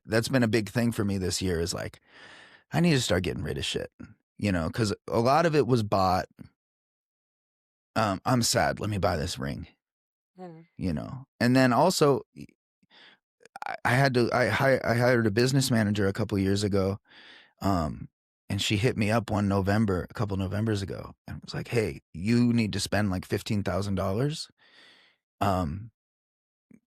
that's been a big thing for me this year, is like, I need to start getting rid of shit, you know, because a lot of it was bought. I'm sad. Let me buy this ring, you know. And then also, I hired a business manager a couple years ago, and she hit me up a couple Novembers ago, and was like, "Hey, you need to spend like $15,000 um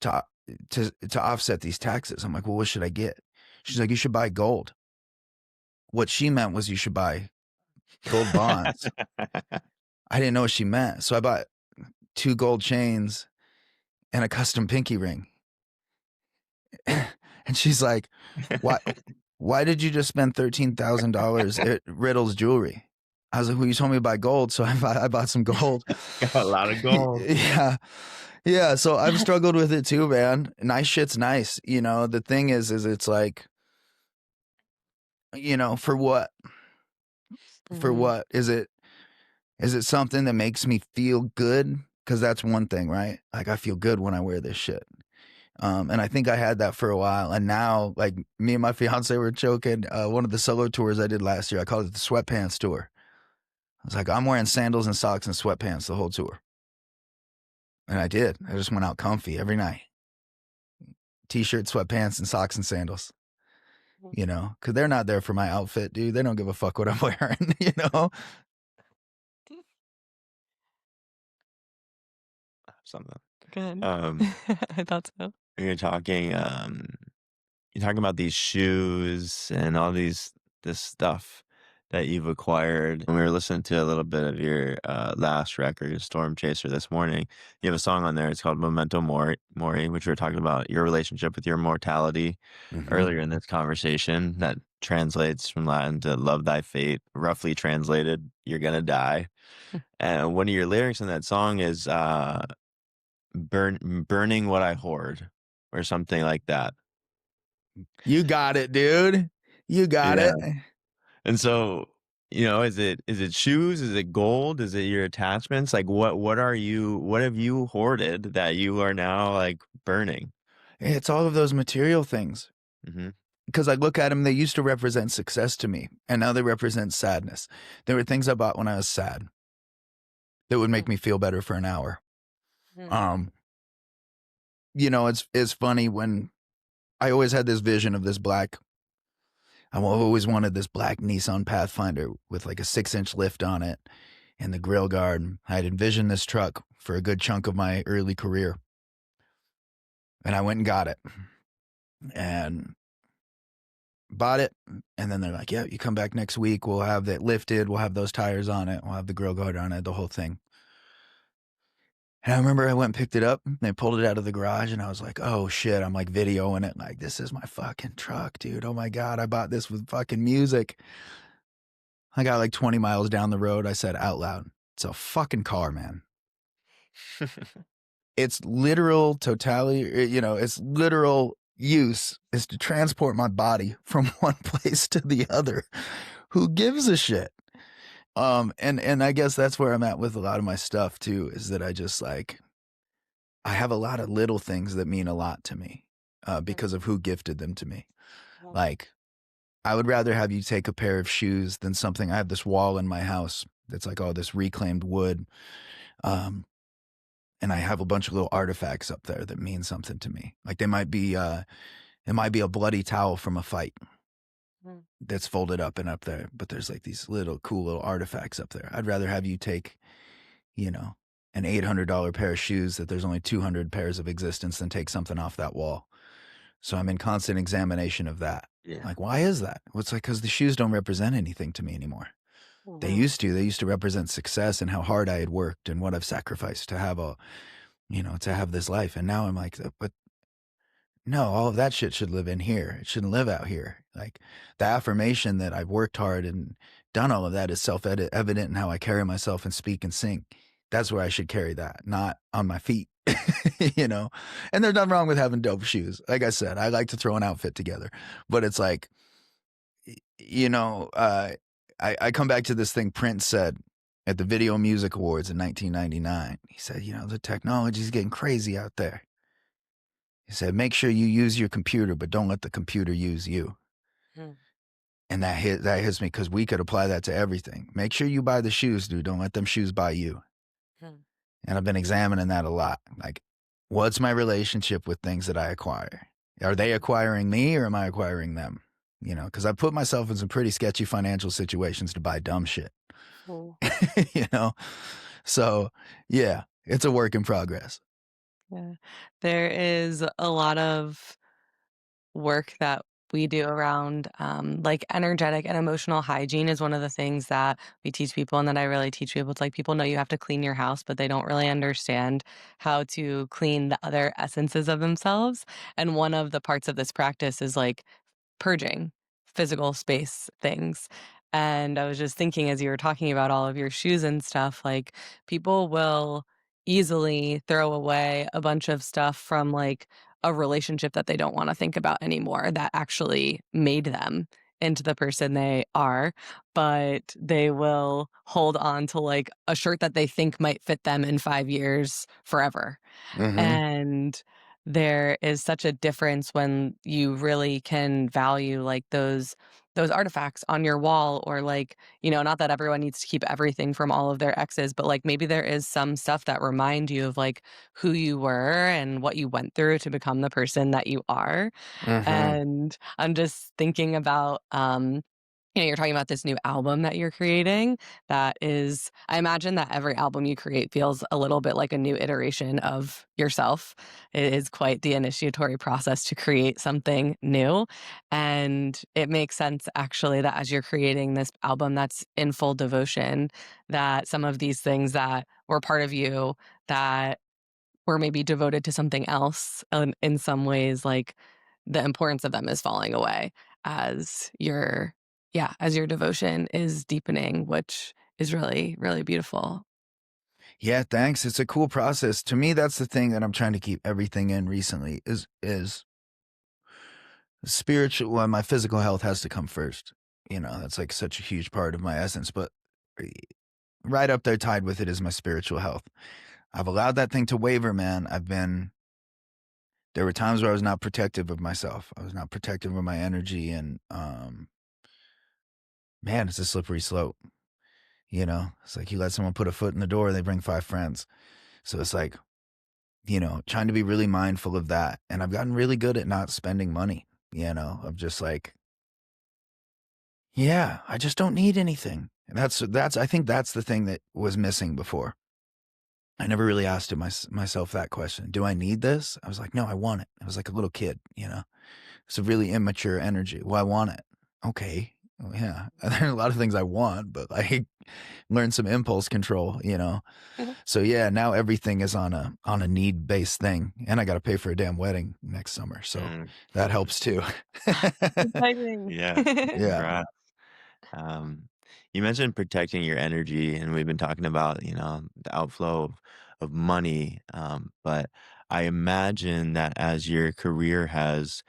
to to offset these taxes." I'm like, "Well, what should I get?" She's like, "You should buy gold." What she meant was you should buy gold bonds. I didn't know what she meant, so I bought 2 gold chains and a custom pinky ring. And she's like, why did you just spend $13,000 at Riddle's jewelry? I was like, well, you told me to buy gold, so I bought some gold. Got a lot of gold. Yeah. So I've struggled with it too, man. Nice shit's nice. You know, the thing is it's like, you know, for what? For what? Is it something that makes me feel good? Because that's one thing, right? Like, I feel good when I wear this shit. And I think I had that for a while. And now, like, me and my fiance were joking. One of the solo tours I did last year, I called it the sweatpants tour. I was like, I'm wearing sandals and socks and sweatpants the whole tour. And I did. I just went out comfy every night. T-shirt, sweatpants, and socks and sandals. You know, because they're not there for my outfit, dude. They don't give a fuck what I'm wearing, you know? Something. Good. Um, I thought so. you're talking about these shoes and all this stuff that you've acquired. When we were listening to a little bit of your last record, Storm Chaser, this morning, you have a song on there. It's called Memento Mori, which we were talking about your relationship with your mortality earlier in this conversation. That translates from Latin to love thy fate, roughly translated, you're gonna die. And one of your lyrics in that song is burning what I hoard, or something like that. You got it, dude. You got Yeah. it. And so, you know, is it shoes? Is it gold? Is it your attachments? Like, what have you hoarded that you are now like burning? It's all of those material things. Mm-hmm. Because I look at them, they used to represent success to me, and now they represent sadness. There were things I bought when I was sad that would make me feel better for an hour. You know, it's funny when I always had this vision of this black. I always wanted this black Nissan Pathfinder with like a 6-inch lift on it and the grill guard. I had envisioned this truck for a good chunk of my early career, and I went and got it and bought it. And then they're like, yeah, you come back next week, we'll have that lifted, we'll have those tires on it, we'll have the grill guard on it, the whole thing. And I remember I went and picked it up, and they pulled it out of the garage, and I was like, oh shit, I'm like videoing it, like, this is my fucking truck, dude. Oh my God, I bought this with fucking music. I got like 20 miles down the road, I said out loud, it's a fucking car, man. Its literal totality, you know, its literal use is to transport my body from one place to the other. Who gives a shit? And I guess that's where I'm at with a lot of my stuff too, is that I just like, I have a lot of little things that mean a lot to me, because of who gifted them to me. Like, I would rather have you take a pair of shoes than something. I have this wall in my house that's like all this reclaimed wood. And I have a bunch of little artifacts up there that mean something to me. Like, it might be a bloody towel from a fight that's folded up and up there, but there's like these little cool little artifacts up there. I'd rather have you take, you know, an $800 pair of shoes that there's only 200 pairs of existence than take something off that wall. So I'm in constant examination of that. Yeah. Like, why is that? Well, it's like, because the shoes don't represent anything to me anymore. They used to represent success and how hard I had worked and what I've sacrificed to have to have this life. And now I'm like, but no, all of that shit should live in here. It shouldn't live out here. Like, the affirmation that I've worked hard and done all of that is self-evident in how I carry myself and speak and sing. That's where I should carry that, not on my feet, you know? And there's nothing wrong with having dope shoes. Like I said, I like to throw an outfit together, but it's like, you know, I come back to this thing Prince said at the Video Music Awards in 1999. He said, you know, the technology's getting crazy out there. He said, make sure you use your computer, but don't let the computer use you. Hmm. And that hits me because we could apply that to everything. Make sure you buy the shoes, dude. Don't let them shoes buy you. Hmm. And I've been examining that a lot. Like, what's my relationship with things that I acquire? Are they acquiring me or am I acquiring them? You know, because I put myself in some pretty sketchy financial situations to buy dumb shit. Hmm. You know? So, yeah, it's a work in progress. Yeah. There is a lot of work that we do around like energetic and emotional hygiene is one of the things that we teach people and that I really teach people. It's like people know you have to clean your house, but they don't really understand how to clean the other essences of themselves. And one of the parts of this practice is like purging physical space things. And I was just thinking as you were talking about all of your shoes and stuff, like people will easily throw away a bunch of stuff from like a relationship that they don't want to think about anymore that actually made them into the person they are, but they will hold on to like a shirt that they think might fit them in 5 years forever. Mm-hmm. And there is such a difference when you really can value like those artifacts on your wall or like, you know, not that everyone needs to keep everything from all of their exes, but like maybe there is some stuff that remind you of like who you were and what you went through to become the person that you are. Mm-hmm. And I'm just thinking about you know, you're talking about this new album that you're creating that is I imagine that every album you create feels a little bit like a new iteration of yourself. It is quite the initiatory process to create something new, and it makes sense actually that as you're creating this album that's in full devotion, that some of these things that were part of you that were maybe devoted to something else, in some ways, like, the importance of them is falling away as your yeah, as your devotion is deepening, which is really, really beautiful. Yeah, thanks. It's a cool process. To me, that's the thing that I'm trying to keep everything in recently is spiritual. Well, my physical health has to come first. You know, that's like such a huge part of my essence. But right up there tied with it is my spiritual health. I've allowed that thing to waver, man. There were times where I was not protective of myself. I was not protective of my energy. And, man, it's a slippery slope. You know, it's like you let someone put a foot in the door, they bring 5 friends. So it's like, you know, trying to be really mindful of that. And I've gotten really good at not spending money, you know, of just like, yeah, I just don't need anything. And I think that's the thing that was missing before. I never really asked myself that question. Do I need this? I was like, no, I want it. I was like a little kid, you know, it's a really immature energy. Well, I want it. Okay. Well, yeah. There are a lot of things I want, but I learned some impulse control, you know? Mhm. So yeah, now everything is on a need-based thing. And I got to pay for a damn wedding next summer. So Mm. that helps too. Exciting. Yeah, Yeah. congrats. Um, you mentioned protecting your energy, and we've been talking about, you know, the outflow of money. But I imagine that as your career has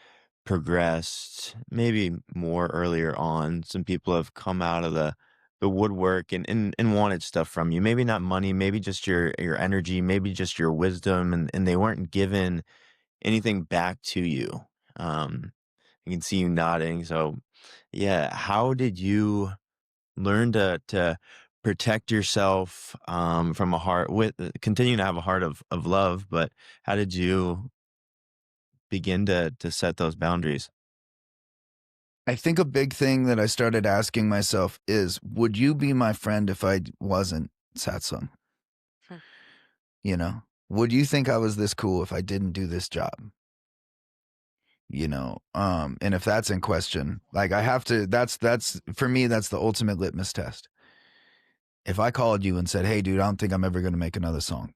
progressed, maybe more earlier on, some people have come out of the woodwork and wanted stuff from you. Maybe not money, maybe just your energy, maybe just your wisdom, and they weren't given anything back to you. Um, I can see you nodding. So, yeah, how did you learn to protect yourself from a heart with continue to have a heart of love, but how did you begin to set those boundaries? I think a big thing that I started asking myself is, would you be my friend if I wasn't Satsang? Hmm. You know, would you think I was this cool if I didn't do this job? You know, and if that's in question, like I have to, that's for me, that's the ultimate litmus test. If I called you and said, hey, dude, I don't think I'm ever going to make another song,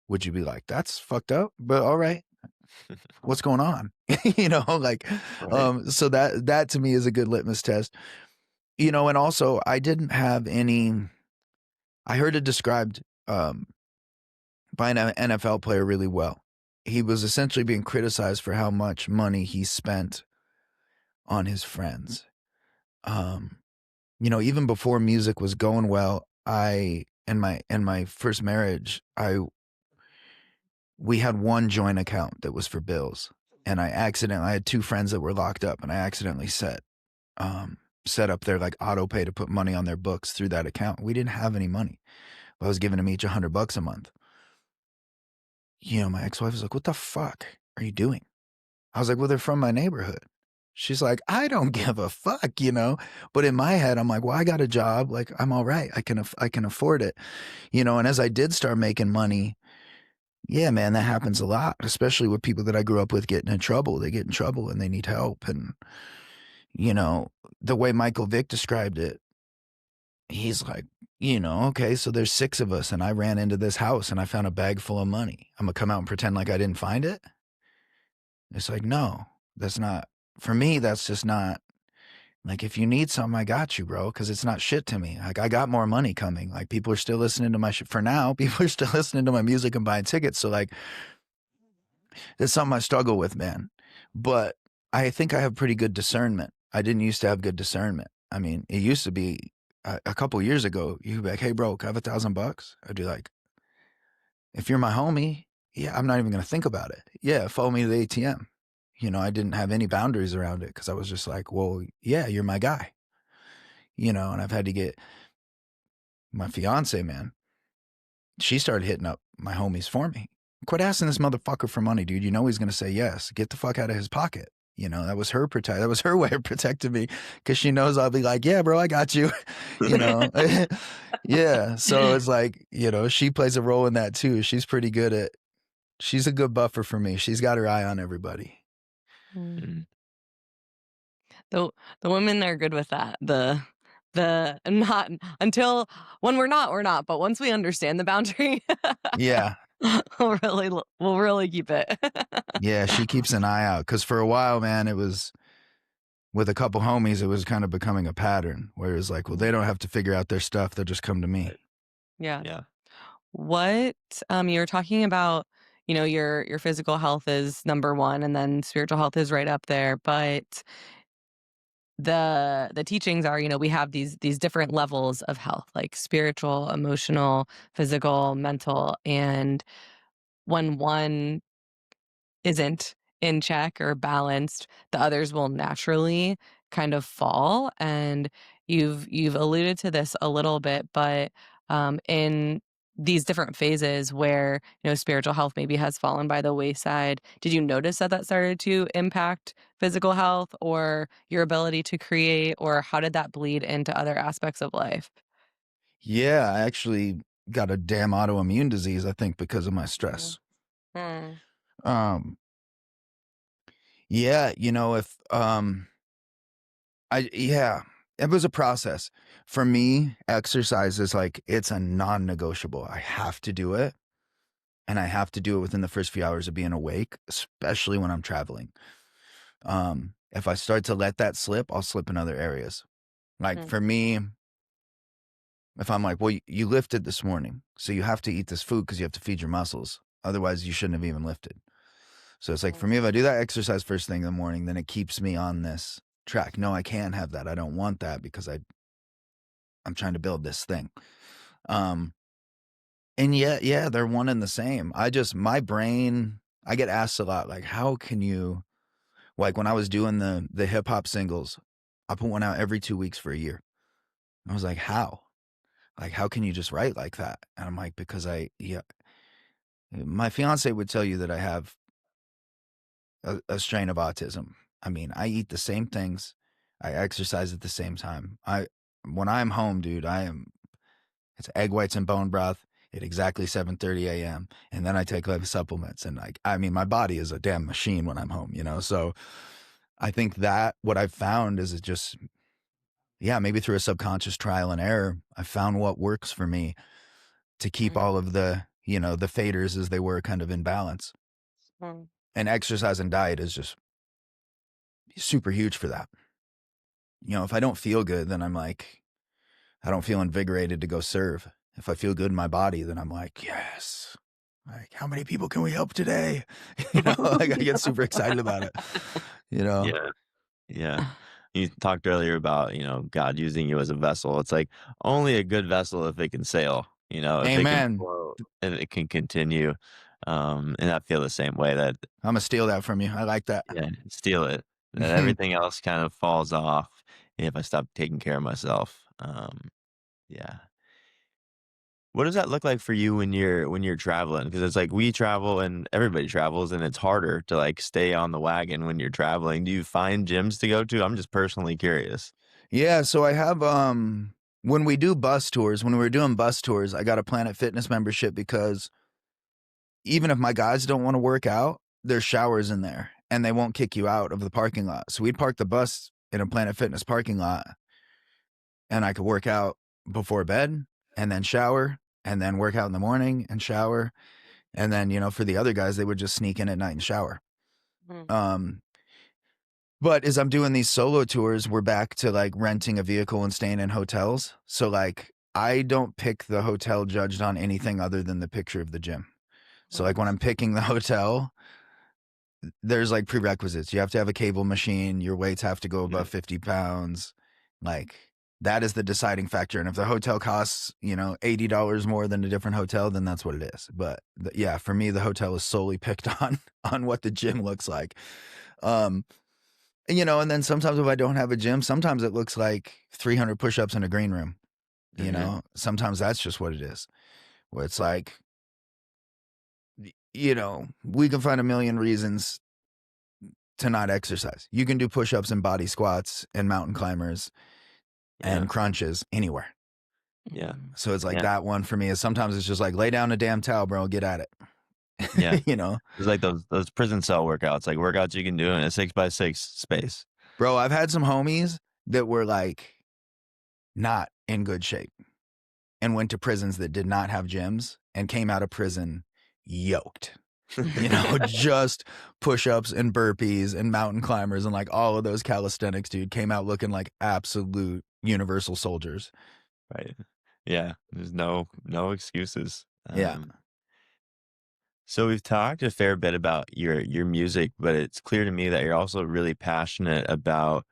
would you be like, that's fucked up, but all right, what's going on? You know, like, Right. so that to me is a good litmus test. you know, and also I didn't have any, I heard it described by an NFL player really well. He was essentially being criticized for how much money he spent on his friends. You know, even before music was going well, in my first marriage, we had one joint account that was for bills. And I had 2 friends that were locked up, and I accidentally set up their like auto pay to put money on their books through that account. We didn't have any money. I was giving them each $100 a month. You know, my ex-wife was like, "What the fuck are you doing?" I was like, "Well, they're from my neighborhood." She's like, "I don't give a fuck," you know? But in my head, I'm like, "Well, I got a job. Like, I'm all right. I can afford it." You know, and as I did start making money, yeah, man, that happens a lot, especially with people that I grew up with getting in trouble. They get in trouble and they need help. And, you know, the way Michael Vick described it, he's like, you know, okay, so there's 6 of us and I ran into this house and I found a bag full of money. I'm gonna come out and pretend like I didn't find it? It's like, no, that's not, for me, that's just not, like, if you need something, I got you, bro, because it's not shit to me. Like, I got more money coming. Like, people are still listening to my shit. For now, people are still listening to my music and buying tickets. So, like, that's something I struggle with, man. But I think I have pretty good discernment. I didn't used to have good discernment. I mean, it used to be a couple years ago, you'd be like, "Hey, bro, can I have $1,000?" I'd be like, "If you're my homie, yeah, I'm not even going to think about it. Yeah, follow me to the ATM." You know, I didn't have any boundaries around it because I was just like, "Well, yeah, you're my guy." You know, and I've had to get my fiance, man. She started hitting up my homies for me. Quit asking this motherfucker for money, dude. You know he's gonna say yes. Get the fuck out of his pocket. You know, that was her way of protecting me because she knows I'll be like, "Yeah, bro, I got you." You know, yeah. So it's like, you know, she plays a role in that too. She's pretty good at. She's a good buffer for me. She's got her eye on everybody. Mm. The women are good with that. The not until when we're not, but once we understand the boundary, Yeah, we'll really keep it. yeah. She keeps an eye out because for a while, man, it was with a couple homies. It was kind of becoming a pattern where it's like, well, they don't have to figure out their stuff. They'll just come to me. Yeah. Yeah. What you were talking about, you know, your physical health is number one, and then spiritual health is right up there. But the teachings are, you know, we have these different levels of health, like spiritual, emotional, physical, mental, and when one isn't in check or balanced, the others will naturally kind of fall. And you've alluded to this a little bit, but in these different phases where, you know, spiritual health maybe has fallen by the wayside, did you notice that that started to impact physical health or your ability to create, or how did that bleed into other aspects of life? Yeah, I actually got a damn autoimmune disease, I think, because of my stress. Mm. Um, yeah, you know, if yeah, it was a process. For me, exercise is like it's a non-negotiable. I have to do it, and I have to do it within the first few hours of being awake, especially when I'm traveling. If I start to let that slip, I'll slip in other areas. Like Mm. for me, if I'm like, well, you lifted this morning, so you have to eat this food because you have to feed your muscles. Otherwise, you shouldn't have even lifted. So it's like for me, if I do that exercise first thing in the morning, then it keeps me on this track. No, I can't have that. I don't want that because I'm trying to build this thing. Um, and yet, yeah, they're one and the same. My brain, I get asked a lot, like, how can you, like when I was doing the hip hop singles, I put one out every 2 weeks for a year. I was like, how? Like, how can you just write like that? And I'm like, because yeah, my fiance would tell you that I have a strain of autism. I mean, I eat the same things. I exercise at the same time. When I'm home, dude, it's egg whites and bone broth at exactly 7:30 a.m. And then I take like supplements and like, I mean, my body is a damn machine when I'm home, you know? So I think that what I've found is it just, yeah, maybe through a subconscious trial and error, I found what works for me to keep Mm. all of the, you know, the faders as they were kind of in balance. Mm. And exercise and diet is just super huge for that. if I don't feel good, then I'm like, I don't feel invigorated to go serve. If I feel good in my body, then I'm like, yes. Like, how many people can we help today? Like I get super excited about it. Yeah. Yeah. You talked earlier about, God using you as a vessel. It's like only a good vessel if it can sail, if it can Amen. flow, if it can continue. And I feel the same way that, I'm gonna steal that from you. I like that. yeah, steal it. That everything else kind of falls off if I stop taking care of myself. Yeah. What does that look like for you when you're traveling? Because it's like we travel and everybody travels, and it's harder to like stay on the wagon when you're traveling. Do you find gyms to go to? I'm just personally curious. Yeah, so I have when we do bus tours, when we were doing bus tours, I got a Planet Fitness membership because even if my guys don't want to work out, there's showers in there and they won't kick you out of the parking lot. So we'd park the bus in a Planet Fitness parking lot and I could work out before bed and then shower and then work out in the morning and shower. And then, for the other guys, they would just sneak in at night and shower. Mhm. But as I'm doing these solo tours, we're back to like renting a vehicle and staying in hotels. So like I don't pick the hotel judged on anything other than the picture of the gym. So like when I'm picking the hotel, there's like prerequisites. You have to have a cable machine. Your weights have to go above 50 pounds. Like that is the deciding factor. And if the hotel costs, $80 more than a different hotel, then that's what it is. But yeah, for me, the hotel is solely picked on what the gym looks like. And then sometimes if I don't have a gym, sometimes it looks like 300 push-ups in a green room. Sometimes that's just what it is. Where it's like, we can find a million reasons to not exercise. You can do push-ups and body squats and mountain climbers and crunches anywhere. Yeah. So it's like Yeah. that one for me is sometimes it's just like lay down a damn towel, bro, get at it. Yeah. You know, It's like those prison cell workouts, like workouts you can do in a 6x6 space. bro, I've had some homies that were like not in good shape and went to prisons that did not have gyms and came out of prison yoked. Just push-ups and burpees and mountain climbers and like all of those calisthenics, dude, came out looking like absolute universal soldiers. Right. Yeah. There's no excuses. Yeah. So we've talked a fair bit about your music, but it's clear to me that you're also really passionate about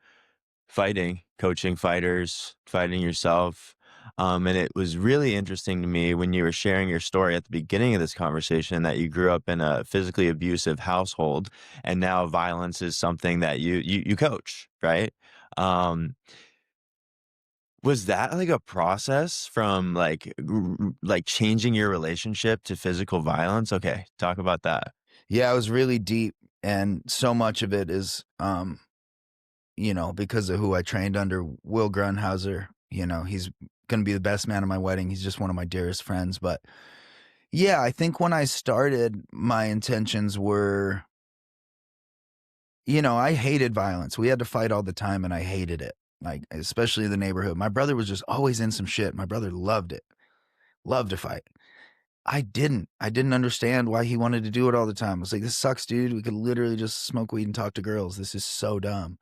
fighting, coaching fighters, fighting yourself. And it was really interesting to me when you were sharing your story at the beginning of this conversation that you grew up in a physically abusive household, and now violence is something that you coach, right? Um, was that like a process from like changing your relationship to physical violence? Okay, talk about that. Yeah, it was really deep. And so much of it is, because of who I trained under, Will Grunhauser. He's going to be the best man at my wedding. He's just one of my dearest friends. But yeah, I think when I started, my intentions were, I hated violence. We had to fight all the time and I hated it. Like, especially the neighborhood. My brother was just always in some shit. My brother loved it, loved to fight. I didn't. I didn't understand why he wanted to do it all the time. I was like, this sucks, dude. We could literally just smoke weed and talk to girls. This is so dumb.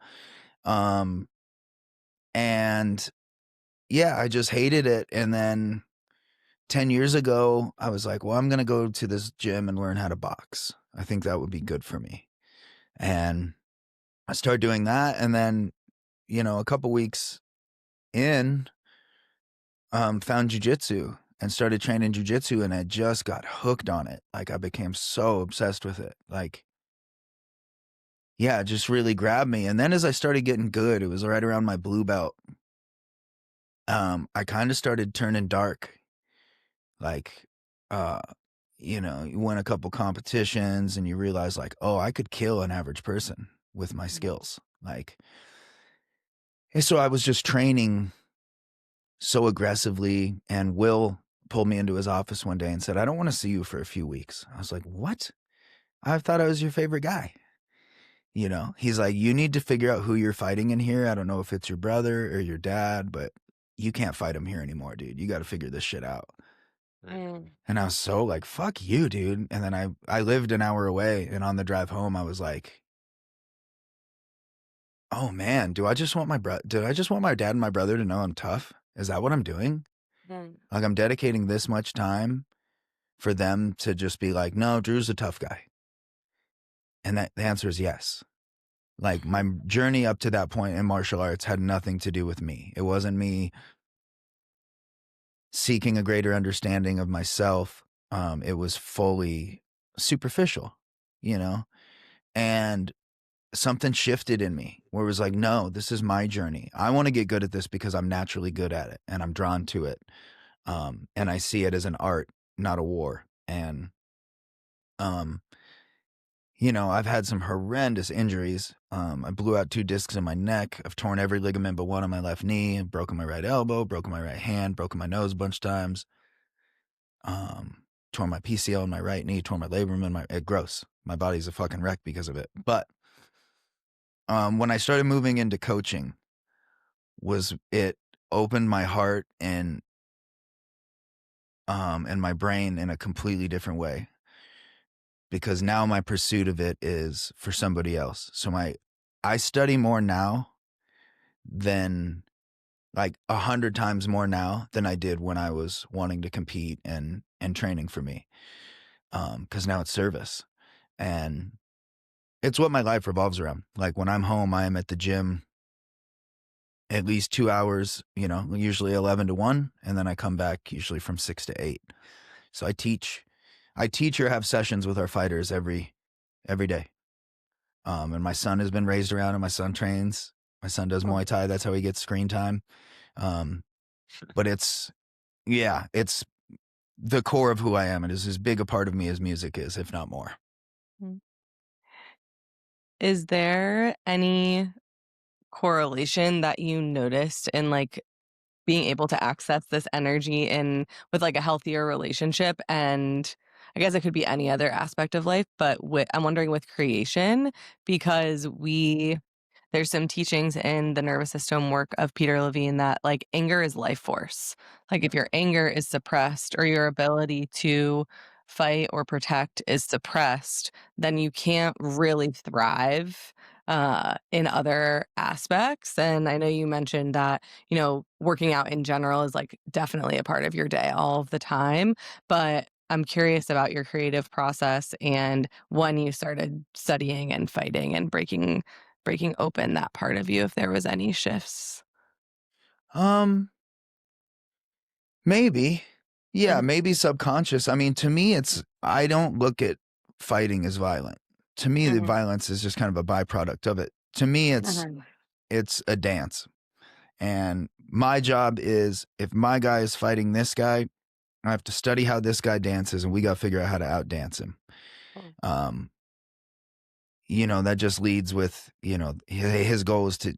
And yeah, I just hated it. And then 10 years ago, I was like, well, I'm going to go to this gym and learn how to box. I think that would be good for me. And I started doing that. And then, a couple weeks in, found jujitsu and started training jujitsu, and I just got hooked on it. Like I became so obsessed with it. Like, yeah, it just really grabbed me. And then as I started getting good, it was right around my blue belt. I kind of started turning dark. Like, you win a couple competitions and you realize like, oh, I could kill an average person with my skills. Like, and so I was just training so aggressively, and Will pulled me into his office one day and said, I don't want to see you for a few weeks. I was like, what? I thought I was your favorite guy. He's like, you need to figure out who you're fighting in here. I don't know if it's your brother or your dad, but you can't fight him here anymore, dude. You got to figure this shit out. And I was so like, fuck you, dude. And then I lived an hour away, and on the drive home, I was like, oh man, do I just want my did I just want my dad and my brother to know I'm tough? Is that what I'm doing? Like I'm dedicating this much time for them to just be like, no, Drew's a tough guy. And the answer is yes. Like my journey up to that point in martial arts had nothing to do with me. It wasn't me seeking a greater understanding of myself. It was fully superficial, you know? And something shifted in me where it was like, no, this is my journey. I want to get good at this because I'm naturally good at it and I'm drawn to it. And I see it as an art, not a war. And, you know, I've had some horrendous injuries. I blew out 2 discs in my neck. I've torn every ligament but one on my left knee, broken my right elbow, broken my right hand, broken my nose a bunch of times. Torn my PCL in my right knee, torn my labrum in my, gross. My body's a fucking wreck because of it. But when I started moving into coaching, it opened my heart and my brain in a completely different way, because now my pursuit of it is for somebody else. So I study more now than like 100 times more now than I did when I was wanting to compete and training for me. 'Cause now it's service and it's what my life revolves around. Like when I'm home, I am at the gym at least 2 hours, you know, usually 11 to 1. And then I come back usually from 6 to 8. So I teach or have sessions with our fighters every day. And my son has been raised around it. My son trains. My son does Muay Thai. That's how he gets screen time. But it's the core of who I am. It is as big a part of me as music is, if not more. Is there any correlation that you noticed in like being able to access this energy in with like a healthier relationship? And I guess it could be any other aspect of life, but I'm wondering with creation, because there's some teachings in the nervous system work of Peter Levine that like anger is life force. Like if your anger is suppressed or your ability to fight or protect is suppressed, then you can't really thrive in other aspects. And I know you mentioned that, you know, working out in general is like definitely a part of your day all of the time. But I'm curious about your creative process and when you started studying and fighting and breaking open that part of you, if there was any shifts. Maybe. Yeah, Mhm. maybe subconscious. I mean, to me, I don't look at fighting as violent. To me, the violence is just kind of a byproduct of it. To me, it's a dance. And my job is, if my guy is fighting this guy, I have to study how this guy dances and we got to figure out how to outdance him. You know, that just leads with, you know, his goal is to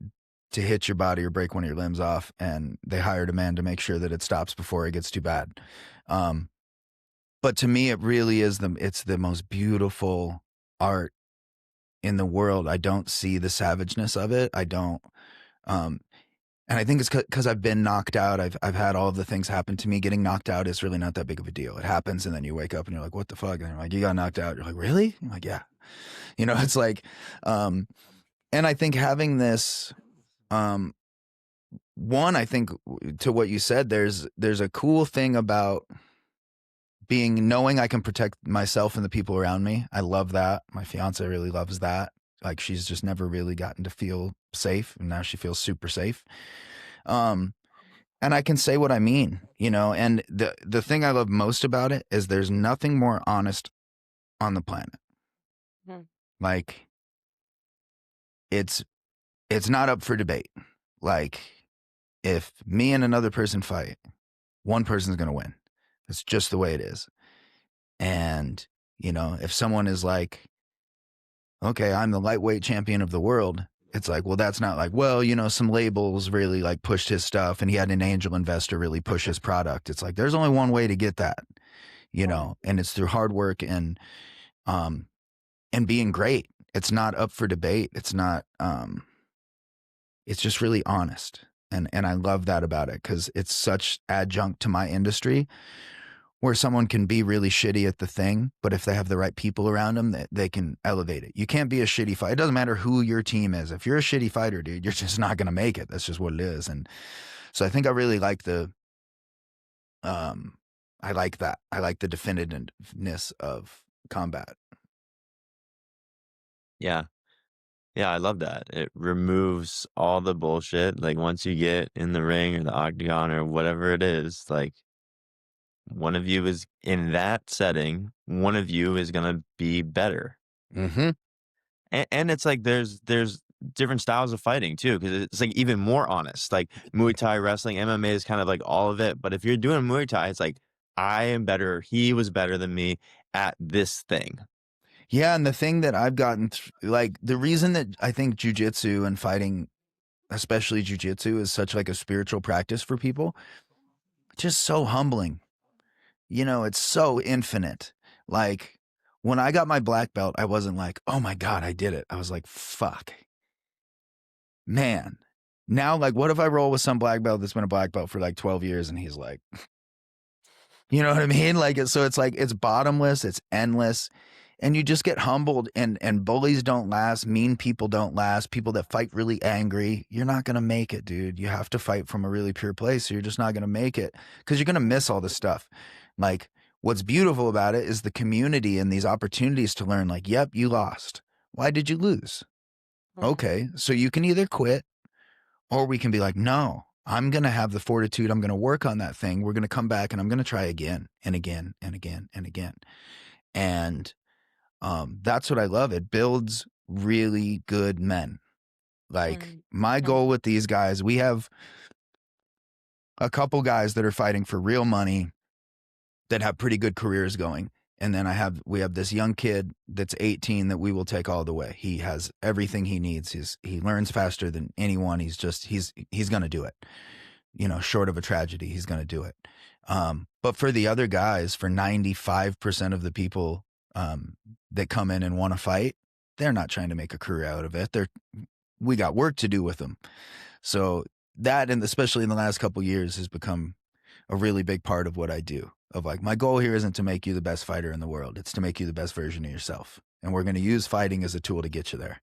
hit your body or break one of your limbs off, and they hired a man to make sure that it stops before it gets too bad. But to me, it really is it's the most beautiful art in the world. I don't see the savageness of it. I don't, and I think it's because I've been knocked out. I've had all of the things happen to me. Getting knocked out is really not that big of a deal. It happens, and then you wake up and you're like, "What the fuck?" And you're like, "You got knocked out." You're like, "Really?" I'm like, "Yeah." You know, it's like, and I think having this, one, I think to what you said, there's a cool thing about knowing I can protect myself and the people around me. I love that. My fiance really loves that. Like she's just never really gotten to feel safe, and now she feels super safe. And I can say what I mean, you know, and the thing I love most about it is there's nothing more honest on the planet. Like it's not up for debate. Like if me and another person fight, one person's going to win. It's just the way it is. And, you know, if someone is like, okay, I'm the lightweight champion of the world, it's like, well, that's not like, well, you know, some labels really like pushed his stuff and he had an angel investor really push his product. It's like, there's only one way to get that, you know, and it's through hard work and being great. It's not up for debate. It's not, it's just really honest. And I love that about it because it's such adjunct to my industry where someone can be really shitty at the thing, but if they have the right people around them, they can elevate it. You can't be a shitty fighter. It doesn't matter who your team is. If you're a shitty fighter, dude, you're just not going to make it. That's just what it is. And so I think I really like I like that. I like the definitiveness of combat. Yeah. Yeah, I love that. It removes all the bullshit. Like once you get in the ring or the octagon or whatever it is, like one of you is in that setting, one of you is gonna be better. Mm-hmm. And it's like there's different styles of fighting too, because it's like even more honest. Like Muay Thai, wrestling, MMA is kind of like all of it. But if you're doing Muay Thai, it's like I am better. He was better than me at this thing. Yeah, and the thing that I've gotten, like the reason that I think jujitsu and fighting, especially jujitsu, is such like a spiritual practice for people, just so humbling. You know, it's so infinite. Like when I got my black belt, I wasn't like, oh my God, I did it. I was like, fuck. Man. Now, like, what if I roll with some black belt that's been a black belt for like 12 years and he's like, you know what I mean? Like, so it's like, it's bottomless, it's endless. And you just get humbled, and bullies don't last. Mean people don't last. People that fight really angry, you're not going to make it, dude. You have to fight from a really pure place. So you're just not going to make it because you're going to miss all this stuff. Like what's beautiful about it is the community and these opportunities to learn like, yep, you lost. Why did you lose? Okay. So you can either quit or we can be like, no, I'm going to have the fortitude. I'm going to work on that thing. We're going to come back and I'm going to try again and again and again and again. And that's what I love. It builds really good men. Like my goal with these guys, we have a couple guys that are fighting for real money that have pretty good careers going. And then we have this young kid that's 18 that we will take all the way. He has everything he needs. He learns faster than anyone. He's going to do it. You know, short of a tragedy, he's going to do it. But for the other guys, for 95% of the people that come in and want to fight, they're not trying to make a career out of it. We got work to do with them. So that, and especially in the last couple of years, has become a really big part of what I do. Of like, my goal here isn't to make you the best fighter in the world. It's to make you the best version of yourself. And we're going to use fighting as a tool to get you there.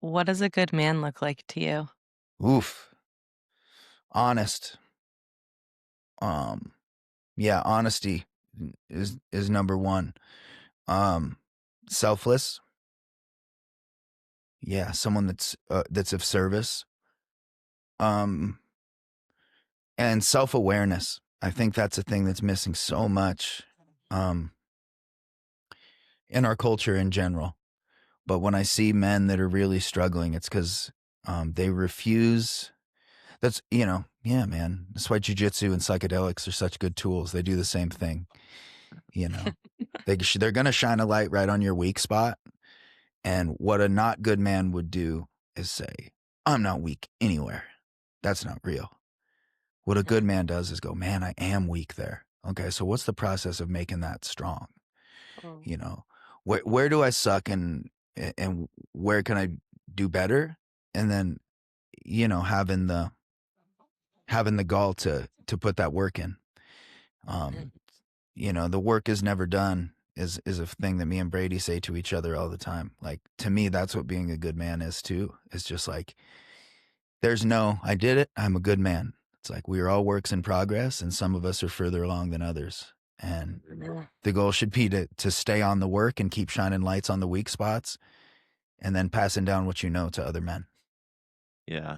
What does a good man look like to you? Oof. Honest. Yeah, honesty is number one. Selfless. Yeah, someone that's of service. And self-awareness. I think that's a thing that's missing so much in our culture in general. But when I see men that are really struggling, it's because they refuse. That's, yeah, man. That's why jujitsu and psychedelics are such good tools. They do the same thing. They're going to shine a light right on your weak spot. And what a not good man would do is say, I'm not weak anywhere. That's not real. What a good man does is go, man, I am weak there. Okay, so what's the process of making that strong? Where do I suck and where can I do better? And then, having the gall to put that work in. The work is never done is a thing that me and Brady say to each other all the time. Like, to me, that's what being a good man is too. It's just like, I did it. I'm a good man. It's like we are all works in progress, and some of us are further along than others. And the goal should be to stay on the work and keep shining lights on the weak spots, and then passing down what you know to other men. Yeah.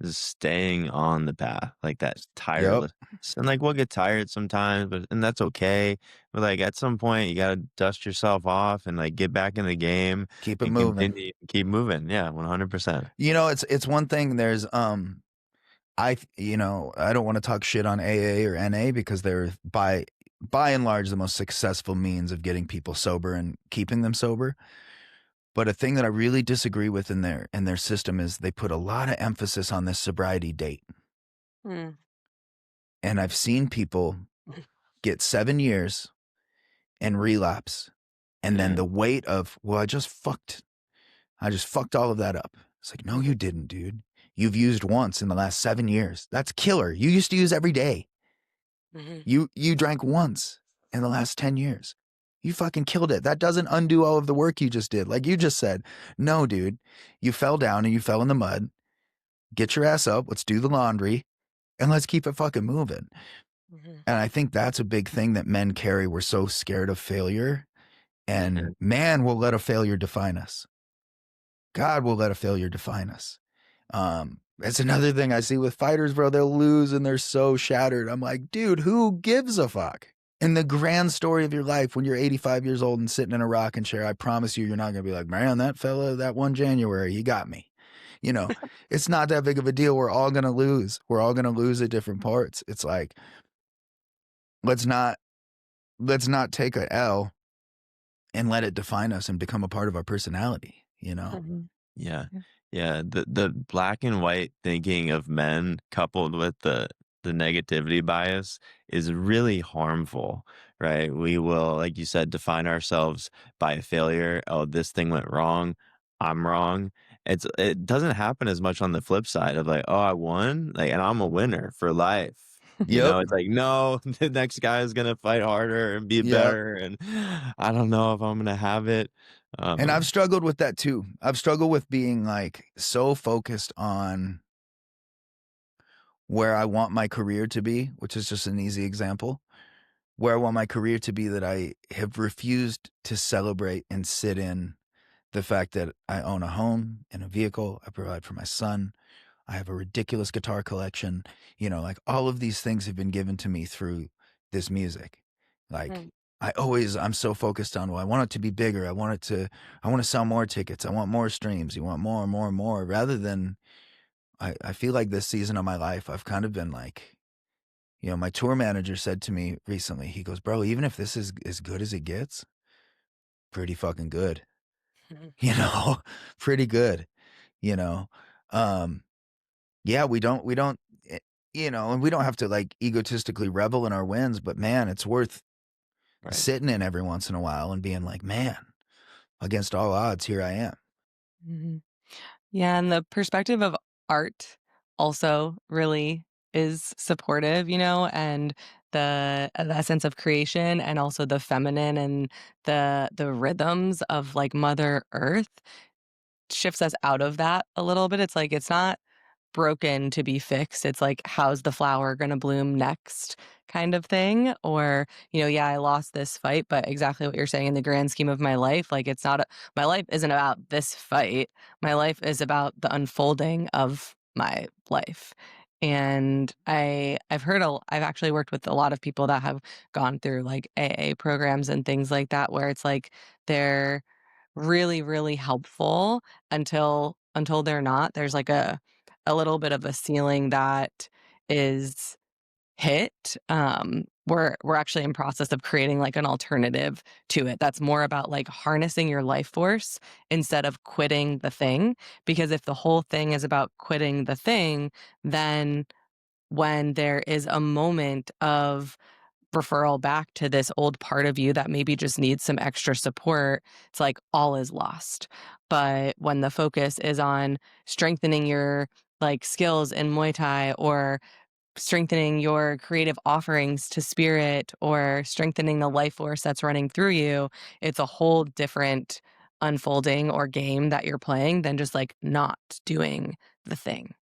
Just staying on the path, like that tireless. And like we'll get tired sometimes, and that's okay. But like at some point you gotta dust yourself off and like get back in the game. Keep it moving. Keep moving. Yeah, 100%. It's one thing. There's I don't want to talk shit on AA or NA because they're by and large the most successful means of getting people sober and keeping them sober. But a thing that I really disagree with in their system is they put a lot of emphasis on this sobriety date. And I've seen people get 7 years and relapse. And then the weight of, well, I just fucked all of that up. It's like, no, you didn't, dude. You've used once in the last 7 years. That's killer. You used to use every day. You drank once in the last 10 years. You fucking killed it. That doesn't undo all of the work you just did. Like you just said, no, dude, you fell down and you fell in the mud. Get your ass up. Let's do the laundry and let's keep it fucking moving. And I think that's a big thing that men carry. We're so scared of failure, and man will let a failure define us. God will let a failure define us. It's another thing I see with fighters, bro. They'll lose and they're so shattered. I'm like, dude, who gives a fuck? In the grand story of your life, when you're 85 years old and sitting in a rocking chair, I promise you're not going to be like, man, that fella, that one January, he got me. You know, it's not that big of a deal. We're all going to lose. We're all going to lose at different parts. It's like, let's not take a L and let it define us and become a part of our personality, you know? Yeah. Yeah. The black and white thinking of men coupled with the negativity bias is really harmful, right? We will, like you said, define ourselves by a failure. Oh, this thing went wrong. I'm wrong. It doesn't happen as much on the flip side of like, oh, I won, like, and I'm a winner for life. You know, it's like, no, the next guy is gonna fight harder and be better, and I don't know if I'm gonna have it. And I've struggled with that too. I've struggled with being like so focused on where I want my career to be, which is just an easy example, where I want my career to be, that I have refused to celebrate and sit in the fact that I own a home and a vehicle. I provide for my son. I have a ridiculous guitar collection. You know, like all of these things have been given to me through this music. Like I'm so focused on, well, I want it to be bigger. I want to sell more tickets. I want more streams. You want more and more and more, rather than, I feel like this season of my life, I've kind of been like, you know, my tour manager said to me recently, he goes, bro, even if this is as good as it gets, pretty fucking good, you know, pretty good, you know? Yeah, we don't, you know, and we don't have to like egotistically revel in our wins, but man, it's worth sitting in every once in a while and being like, man, against all odds, here I am. Yeah, and the perspective of art also really is supportive, you know, and that sense of creation, and also the feminine and the rhythms of like Mother Earth shifts us out of that a little bit. It's like it's not broken to be fixed. It's like, how's the flower going to bloom next kind of thing? Or, you know, yeah, I lost this fight, but exactly what you're saying, in the grand scheme of my life, like it's not, my life isn't about this fight. My life is about the unfolding of my life. And I've actually worked with a lot of people that have gone through like AA programs and things like that, where it's like they're really, really helpful until they're not. There's like a little bit of a ceiling that is hit. We're actually in process of creating like an alternative to it that's more about like harnessing your life force instead of quitting the thing. Because if the whole thing is about quitting the thing, then when there is a moment of referral back to this old part of you that maybe just needs some extra support, it's like all is lost. But when the focus is on strengthening your like skills in Muay Thai, or strengthening your creative offerings to spirit, or strengthening the life force that's running through you, it's a whole different unfolding or game that you're playing than just like not doing the thing.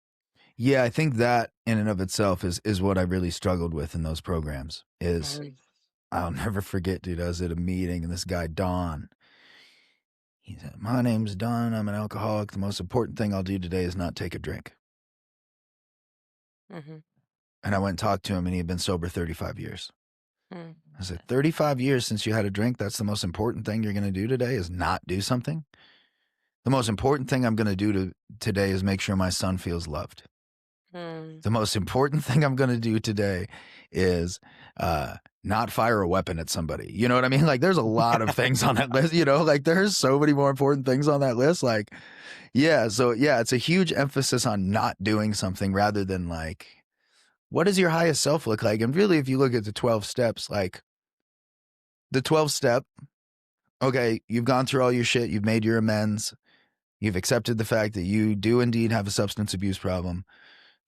Yeah, I think that in and of itself is what I really struggled with in those programs. Is I'll never forget, dude, I was at a meeting and this guy, Don, he said, my name's Don, I'm an alcoholic. The most important thing I'll do today is not take a drink. And I went and talked to him, and he had been sober 35 years. I said, 35 years since you had a drink, that's the most important thing you're going to do today is not do something? The most important thing I'm going to do today is make sure my son feels loved. The most important thing I'm going to do today is not fire a weapon at somebody. You know what I mean? Like, there's a lot of things on that list, you know, like there's so many more important things on that list. Like, yeah. So yeah, it's a huge emphasis on not doing something rather than like, what does your highest self look like? And really, if you look at the 12 steps, like the 12th step, okay, you've gone through all your shit. You've made your amends. You've accepted the fact that you do indeed have a substance abuse problem.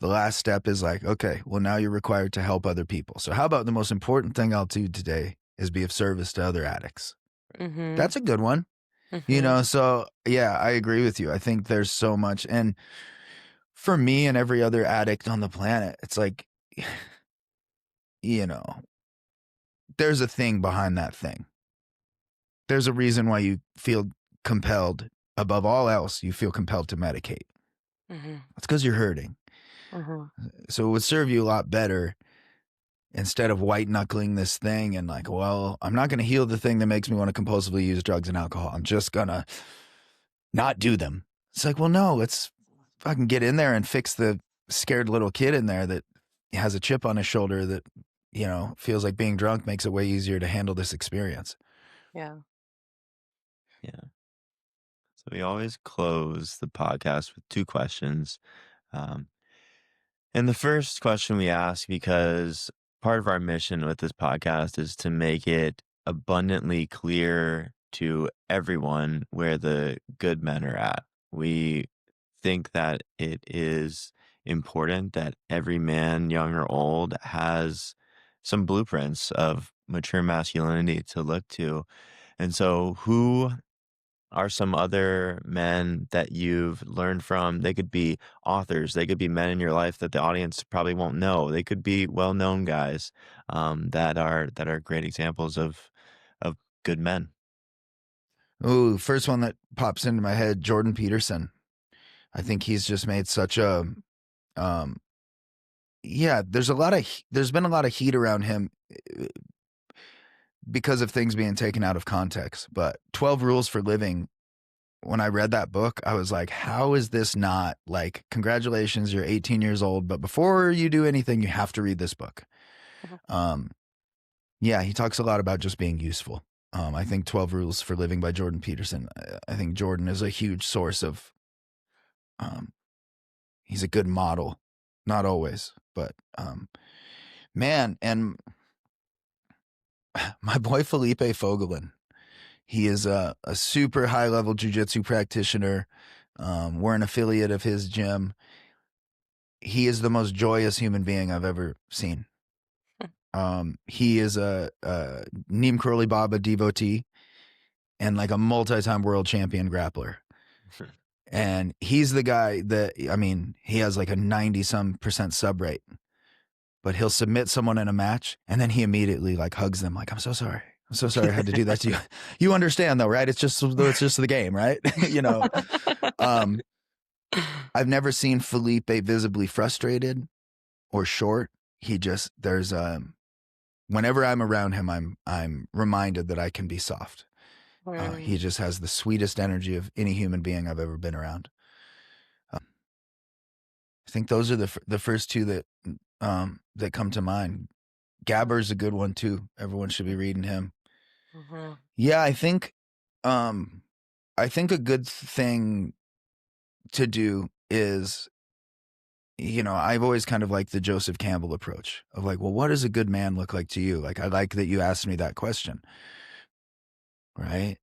the last step is like, okay, well, now you're required to help other people. So how about the most important thing I'll do today is be of service to other addicts? Mm-hmm. That's a good one. You know, so yeah, I agree with you. I think there's so much. And for me and every other addict on the planet, it's like, you know, there's a thing behind that thing. There's a reason why you feel compelled, above all else, you feel compelled to medicate. Mm-hmm. It's because you're hurting. Mm-hmm. So it would serve you a lot better instead of white knuckling this thing and like, well, I'm not going to heal the thing that makes me want to compulsively use drugs and alcohol. I'm just going to not do them. It's like, well, no, let's fucking get in there and fix the scared little kid in there that has a chip on his shoulder that, you know, feels like being drunk makes it way easier to handle this experience. Yeah. Yeah. So we always close the podcast with 2 questions. And the first question we ask, because part of our mission with this podcast is to make it abundantly clear to everyone where the good men are at. We think that it is important that every man, young or old, has some blueprints of mature masculinity to look to. And so, who are some other men that you've learned from? They could be authors. They could be men in your life that the audience probably won't know. They could be well-known guys that are great examples of good men. Ooh, first one that pops into my head, Jordan Peterson. I think he's just made such a, yeah, there's been a lot of heat around him because of things being taken out of context. But 12 Rules for Living, when I read that book, I was like, how is this not like, congratulations, you're 18 years old, but before you do anything, you have to read this book. Yeah, he talks a lot about just being useful. I think 12 Rules for Living by Jordan Peterson. I think Jordan is a huge source of, he's a good model. Not always, but man, and my boy Felipe Fogelin, he is a super high level jujitsu practitioner. We're an affiliate of his gym. He is the most joyous human being I've ever seen. He is a Neem Curly Baba devotee and like a multi-time world champion grappler. And he's the guy that, I mean, he has like a 90-some% sub rate, but he'll submit someone in a match and then he immediately like hugs them like, I'm so sorry. I'm so sorry I had to do that to you. You understand though, right? It's just the game, right? You know, I've never seen Felipe visibly frustrated or short. He just, whenever I'm around him, I'm reminded that I can be soft. He just has the sweetest energy of any human being I've ever been around. I think those are the first two that come to mind. Gabber's a good one too. Everyone should be reading him. Yeah, I think a good thing to do is, you know, I've always kind of liked the Joseph Campbell approach of like, well, what does a good man look like to you? Like, I like that you asked me that question, right?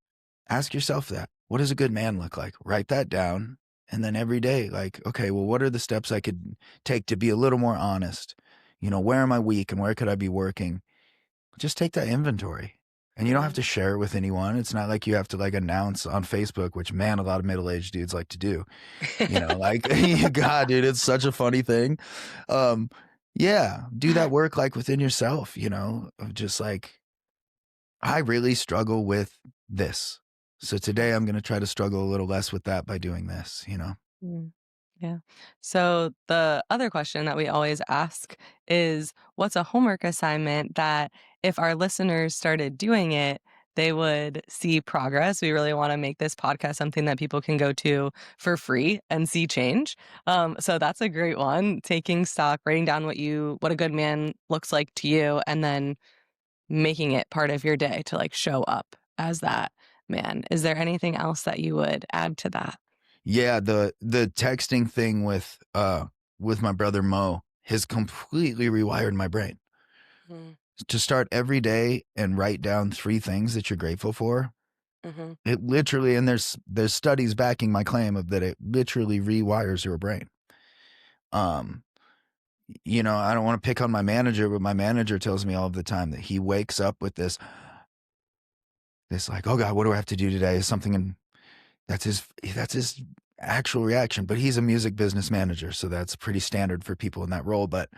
Ask yourself that. What does a good man look like? Write that down. And then every day, like, okay, well, what are the steps I could take to be a little more honest? You know, where am I weak and where could I be working? Just take that inventory. And you don't have to share it with anyone. It's not like you have to like announce on Facebook, which man, a lot of middle-aged dudes like to do. You know, like, God, dude, it's such a funny thing. Yeah, do that work like within yourself, you know, of just like, I really struggle with this. So today I'm going to try to struggle a little less with that by doing this, you know? Yeah. So the other question that we always ask is, what's a homework assignment that if our listeners started doing it, they would see progress? We really want to make this podcast something that people can go to for free and see change. So that's a great one. Taking stock, writing down what a good man looks like to you, and then making it part of your day to like show up as that man. Is there anything else that you would add to that? Yeah, the texting thing with my brother Mo has completely rewired my brain. To start every day and write down 3 things that you're grateful for. It literally, and there's studies backing my claim of that it literally rewires your brain. you know, I don't want to pick on my manager, but my manager tells me all of the time that he wakes up with this like, oh God, what do I have to do today? Is something in that's his actual reaction. But he's a music business manager, so that's pretty standard for people in that role. But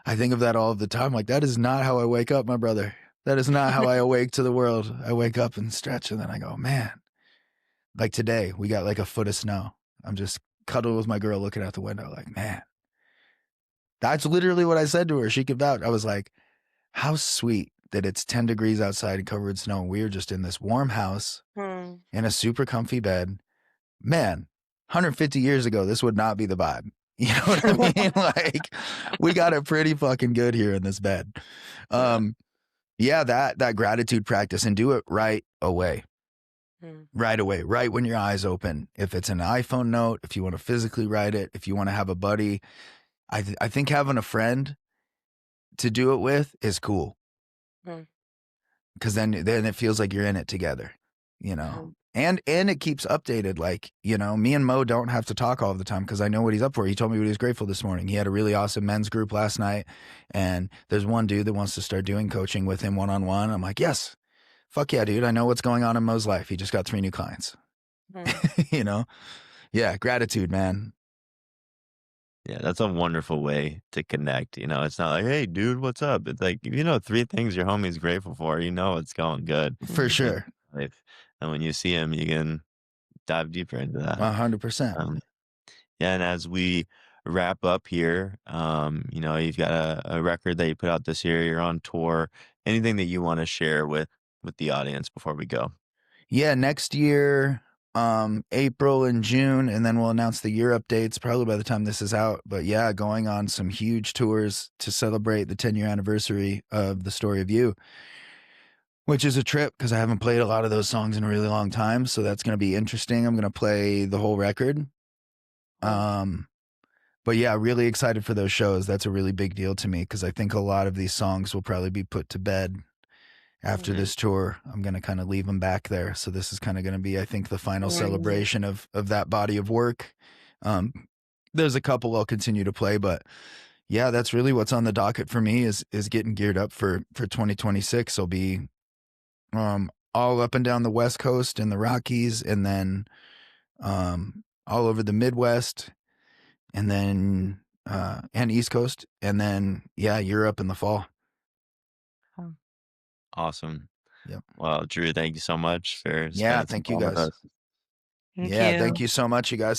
I think of that all of the time. Like, that is not how I wake up, my brother. That is not how I awake to the world. I wake up and stretch, and then I go, man. Like today, we got like a foot of snow. I'm just cuddled with my girl looking out the window, like, man. That's literally what I said to her. She could vouch. I was like, how sweet that it's 10 degrees outside and covered in snow. And we're just in this warm house in a super comfy bed. Man, 150 years ago, this would not be the vibe. You know what I mean? Like, we got it pretty fucking good here in this bed. Yeah, that gratitude practice, and do it right away. Right away, right when your eyes open. If it's an iPhone note, if you want to physically write it, if you want to have a buddy, I think having a friend to do it with is cool, because then it feels like you're in it together, you know. And it keeps updated. Like, you know, me and Mo don't have to talk all the time because I know what he's up for. He told me what he was grateful this morning. He had a really awesome men's group last night, and there's one dude that wants to start doing coaching with him one-on-one. I'm like, yes, fuck yeah, dude. I know what's going on in Mo's life. He just got 3 new clients. You know? Yeah, gratitude, man. Yeah, that's a wonderful way to connect. You know, it's not like, hey, dude, what's up? It's like, if you know 3 things your homie's grateful for, you know it's going good. For sure. Life. And when you see him, you can dive deeper into that. 100%. Yeah, and as we wrap up here, you know, you've got a record that you put out this year, you're on tour. Anything that you want to share with the audience before we go? Yeah, next year, April and June, and then we'll announce the year updates probably by the time this is out. But yeah, going on some huge tours to celebrate the 10-year anniversary of The Story of You, which is a trip because I haven't played a lot of those songs in a really long time. So that's going to be interesting. I'm going to play the whole record. But yeah, really excited for those shows. That's a really big deal to me because I think a lot of these songs will probably be put to bed after this tour. I'm going to kind of leave them back there. So this is kind of going to be, I think, the final celebration of that body of work. There's a couple I'll continue to play, but yeah, that's really what's on the docket for me is getting geared up for 2026. I'll be all up and down the West Coast and the Rockies, and then all over the Midwest, and then and East Coast, and then Europe in the fall. Awesome. Yep. Well, Drew, thank you so much for Yeah, spending some thank you time with guys. us. Thank Yeah, you. thank you so much, you guys.